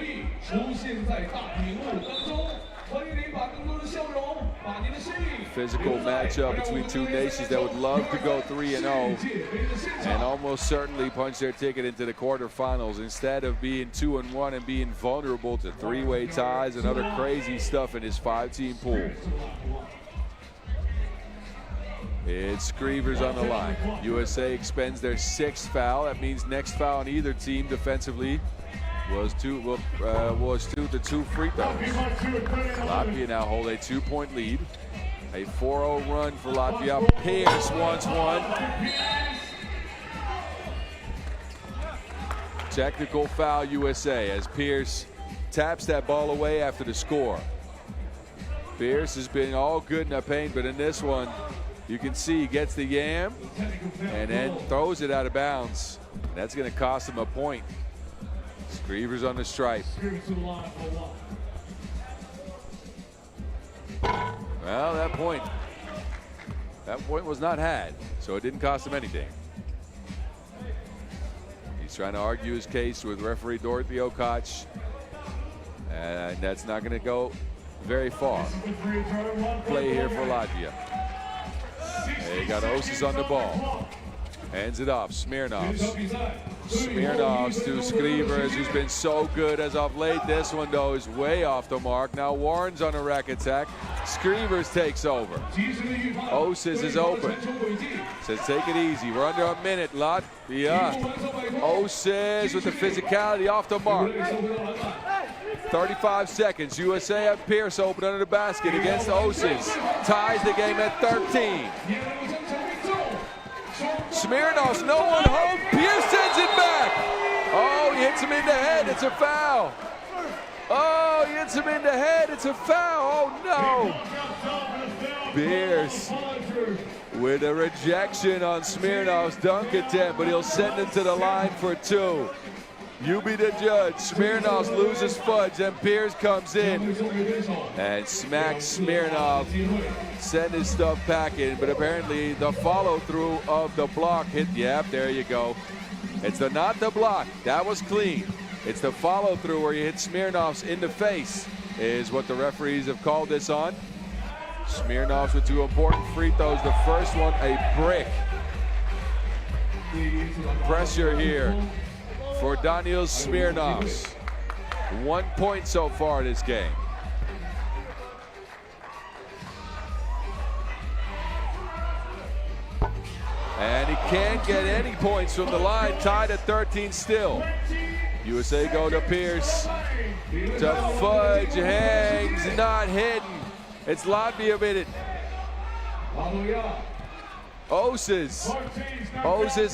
Physical matchup between two nations that would love to go 3-0 and almost certainly punch their ticket into the quarterfinals instead of being 2-1 and being vulnerable to 3-way ties and other crazy stuff in this 5-team pool. It's Skrivers on the line. USA expends their 6th foul. That means next foul on either team defensively was to 2 free throws. Latvia now hold a 2-point lead. A 4-0 run for Latvia. Pierce wants one. Technical foul USA as Pierce taps that ball away after the score. Pierce has been all good in the paint, but in this one, you can see he gets the yam and then throws it out of bounds. That's going to cost him a point. Skrivers on the stripe. Well, that point was not had, so it didn't cost him anything. He's trying to argue his case with referee Dorothy Okach, and that's not going to go very far. Play here for Latvia. They got Osis on the ball. Hands it off. Smirnovs to Skrivers, who's been so good as of late. This one, though, is way off the mark. Now Warren's on a rack attack. Skrivers takes over. Osis is open. Says, take it easy. We're under a minute, Latvia. Osis with the physicality off the mark. 35 seconds. USA have Pierce open under the basket against Osis. Ties the game at 13. Smirnovs, no one home. Pierce sends it back. Oh, he hits him in the head. It's a foul. Oh, he hits him in the head. It's a foul. Oh, no. Pierce with a rejection on Smirnov's dunk attempt, but he'll send him to the line for two. You be the judge. Smirnov loses fudge, then Pierce comes in and smacks Smirnov, send his stuff packing, but apparently the follow-through of the block hit. Yep, there you go. It's not the block. That was clean. It's the follow-through where you hit Smirnov's in the face is what the referees have called this on. Smirnov's with two important free throws. The first one, a brick. Pressure here for Daniil Smirnov. 1 point so far this game. And he can't get any points from the line, tied at 13 still. USA go to Pierce, to Fudge, hangs, not hidden. It's Latvia with it. Oses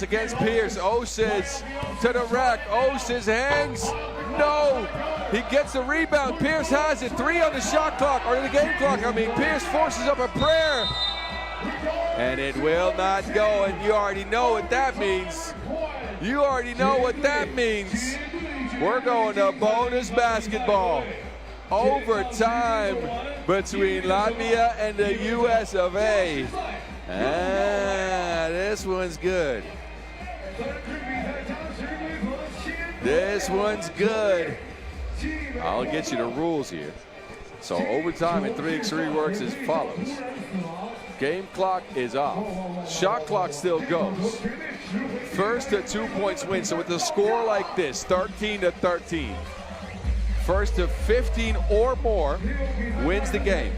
against Pierce. Oses to the rack. Oses hangs. No. He gets the rebound. Pierce has it. 3 on the shot clock, or the game clock. I mean, Pierce forces up a prayer. And it will not go. And you already know what that means. You already know what that means. We're going to bonus basketball. Overtime between Latvia and the US of A. This one's good. This one's good. I'll get you the rules here. So overtime in 3x3 works as follows. Game clock is off. Shot clock still goes. First to 2 points win. So with a score like this, 13-13. First to 15 or more wins the game.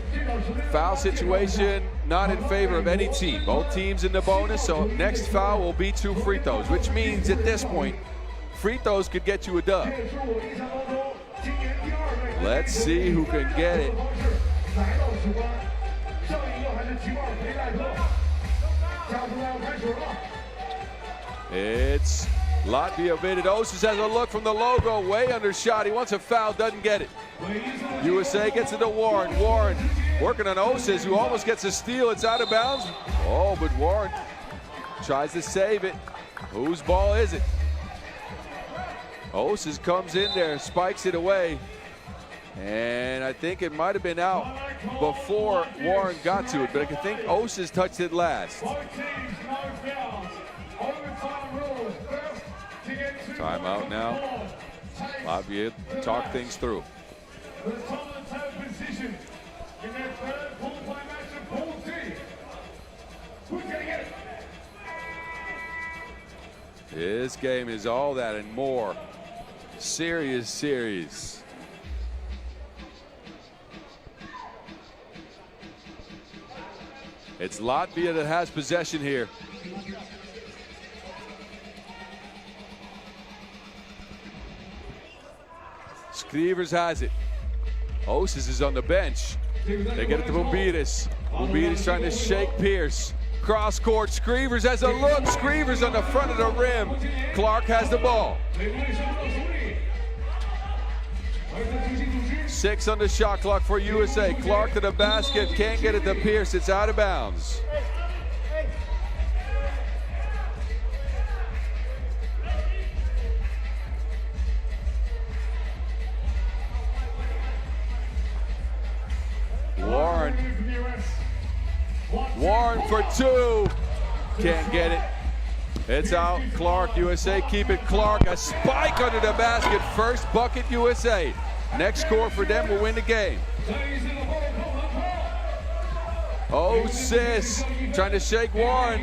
Foul situation not in favor of any team. Both teams in the bonus, so next foul will be 2 free throws, which means at this point, free throws could get you a dub. Let's see who can get it. It's Latvia Vidit. Oses has a look from the logo, way undershot. He wants a foul, doesn't get it. USA gets it to Warren. Warren working on Oses, who almost gets a steal. It's out of bounds. Oh, but Warren tries to save it. Whose ball is it? Oses comes in there, spikes it away. And I think it might have been out before Warren got to it, but I think Oses touched it last. Timeout now. Latvia talk things through. This game is all that and more. Serious series. It's Latvia that has possession here. Skrivers has it. Oses is on the bench. They get it to Bumbiris. Bumbiris trying to shake Pierce. Cross court, Skrivers has a look. Skrivers on the front of the rim. Clark has the ball. 6 on the shot clock for USA. Clark to the basket, can't get it to Pierce. It's out of bounds. Warren for 2. Can't get it. It's out. Clark, USA keep it. Clark, a spike under the basket. First bucket, USA. Next score for them will win the game. Oses trying to shake Warren.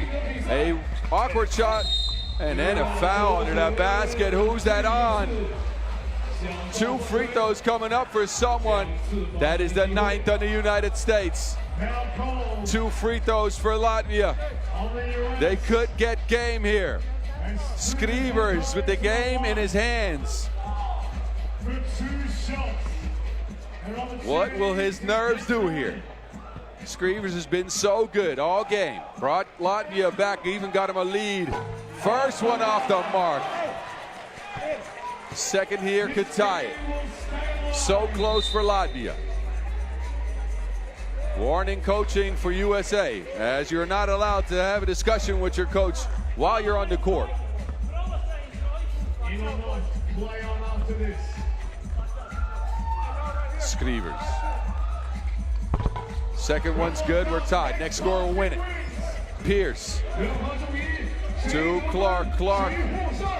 A awkward shot. And then a foul under that basket. Who's that on? 2 free throws coming up for someone. That is the 9th on the United States. 2 free throws for Latvia. They could get game here. Skrivers with the game in his hands. What will his nerves do here? Skrivers has been so good all game. Brought Latvia back, even got him a lead. First one off the mark. Second here could tie it. So close for Latvia. Warning coaching for USA, as you're not allowed to have a discussion with your coach while you're on the court. Play on after this. Skrivers. Second one's good, we're tied. Next scorer will win it. Pierce to Clark.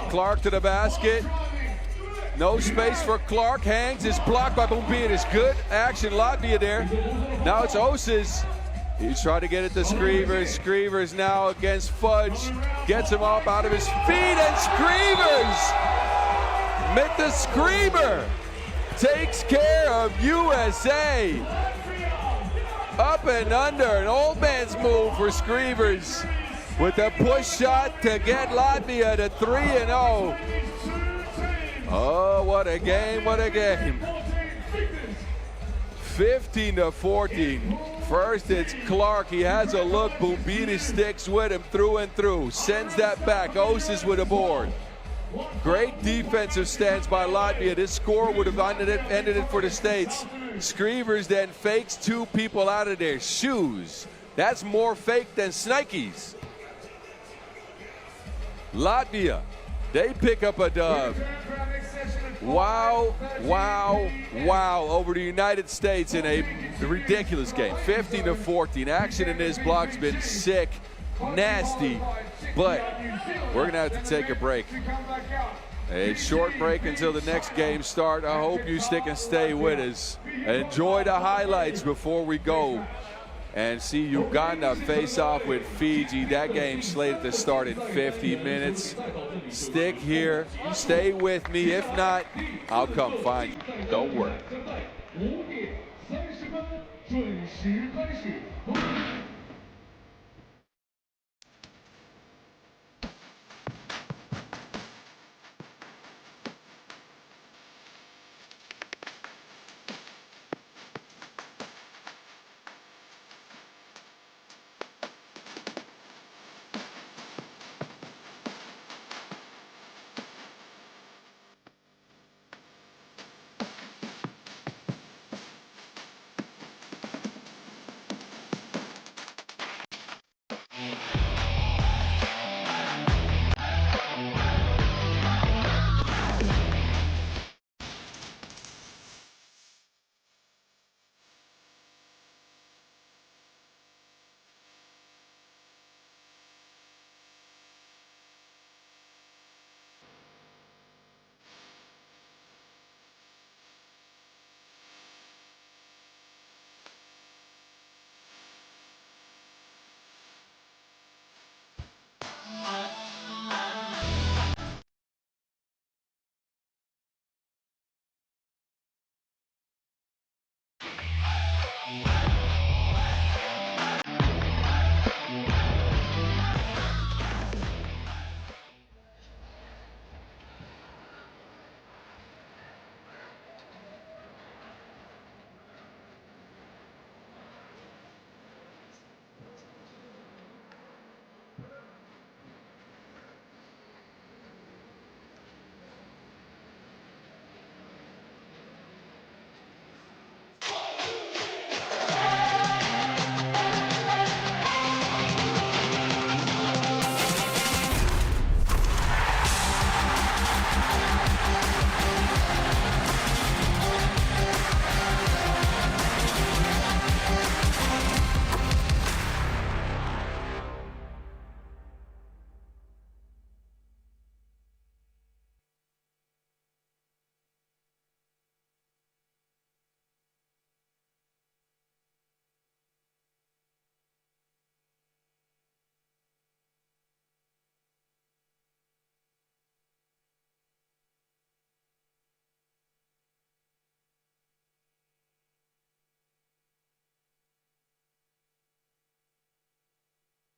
Clark to the basket. No space for Clark. Hangs, is blocked by Bumbiris. Good action, Latvia there. Now it's Osis. He's trying to get it to Skrivers. Skrivers now against Fudge. Gets him up out of his feet, and Skrivers, Mr. Screamer, takes care of USA. Up and under, an old man's move for Skrivers with a push shot to get Latvia to 3-0. Oh, what a game, what a game. 15-14. First it's Clark, he has a look, Bumbiris sticks with him through and through. Sends that back, Osis with a board. Great defensive stance by Latvia. This score would have ended it for the States. Skrivers then fakes two people out of their shoes. That's more fake than Snikes. Latvia, they pick up a dub. Wow, wow, wow over the United States in a ridiculous game. 15-14. Action in this block's been sick, nasty, but we're gonna have to take a break. A short break until the next game start. I hope you stick and stay with us. Enjoy the highlights before we go and see Uganda face off with Fiji. That game slated to start in 50 minutes. Stick here, stay with me. If not, I'll come find you. Don't worry.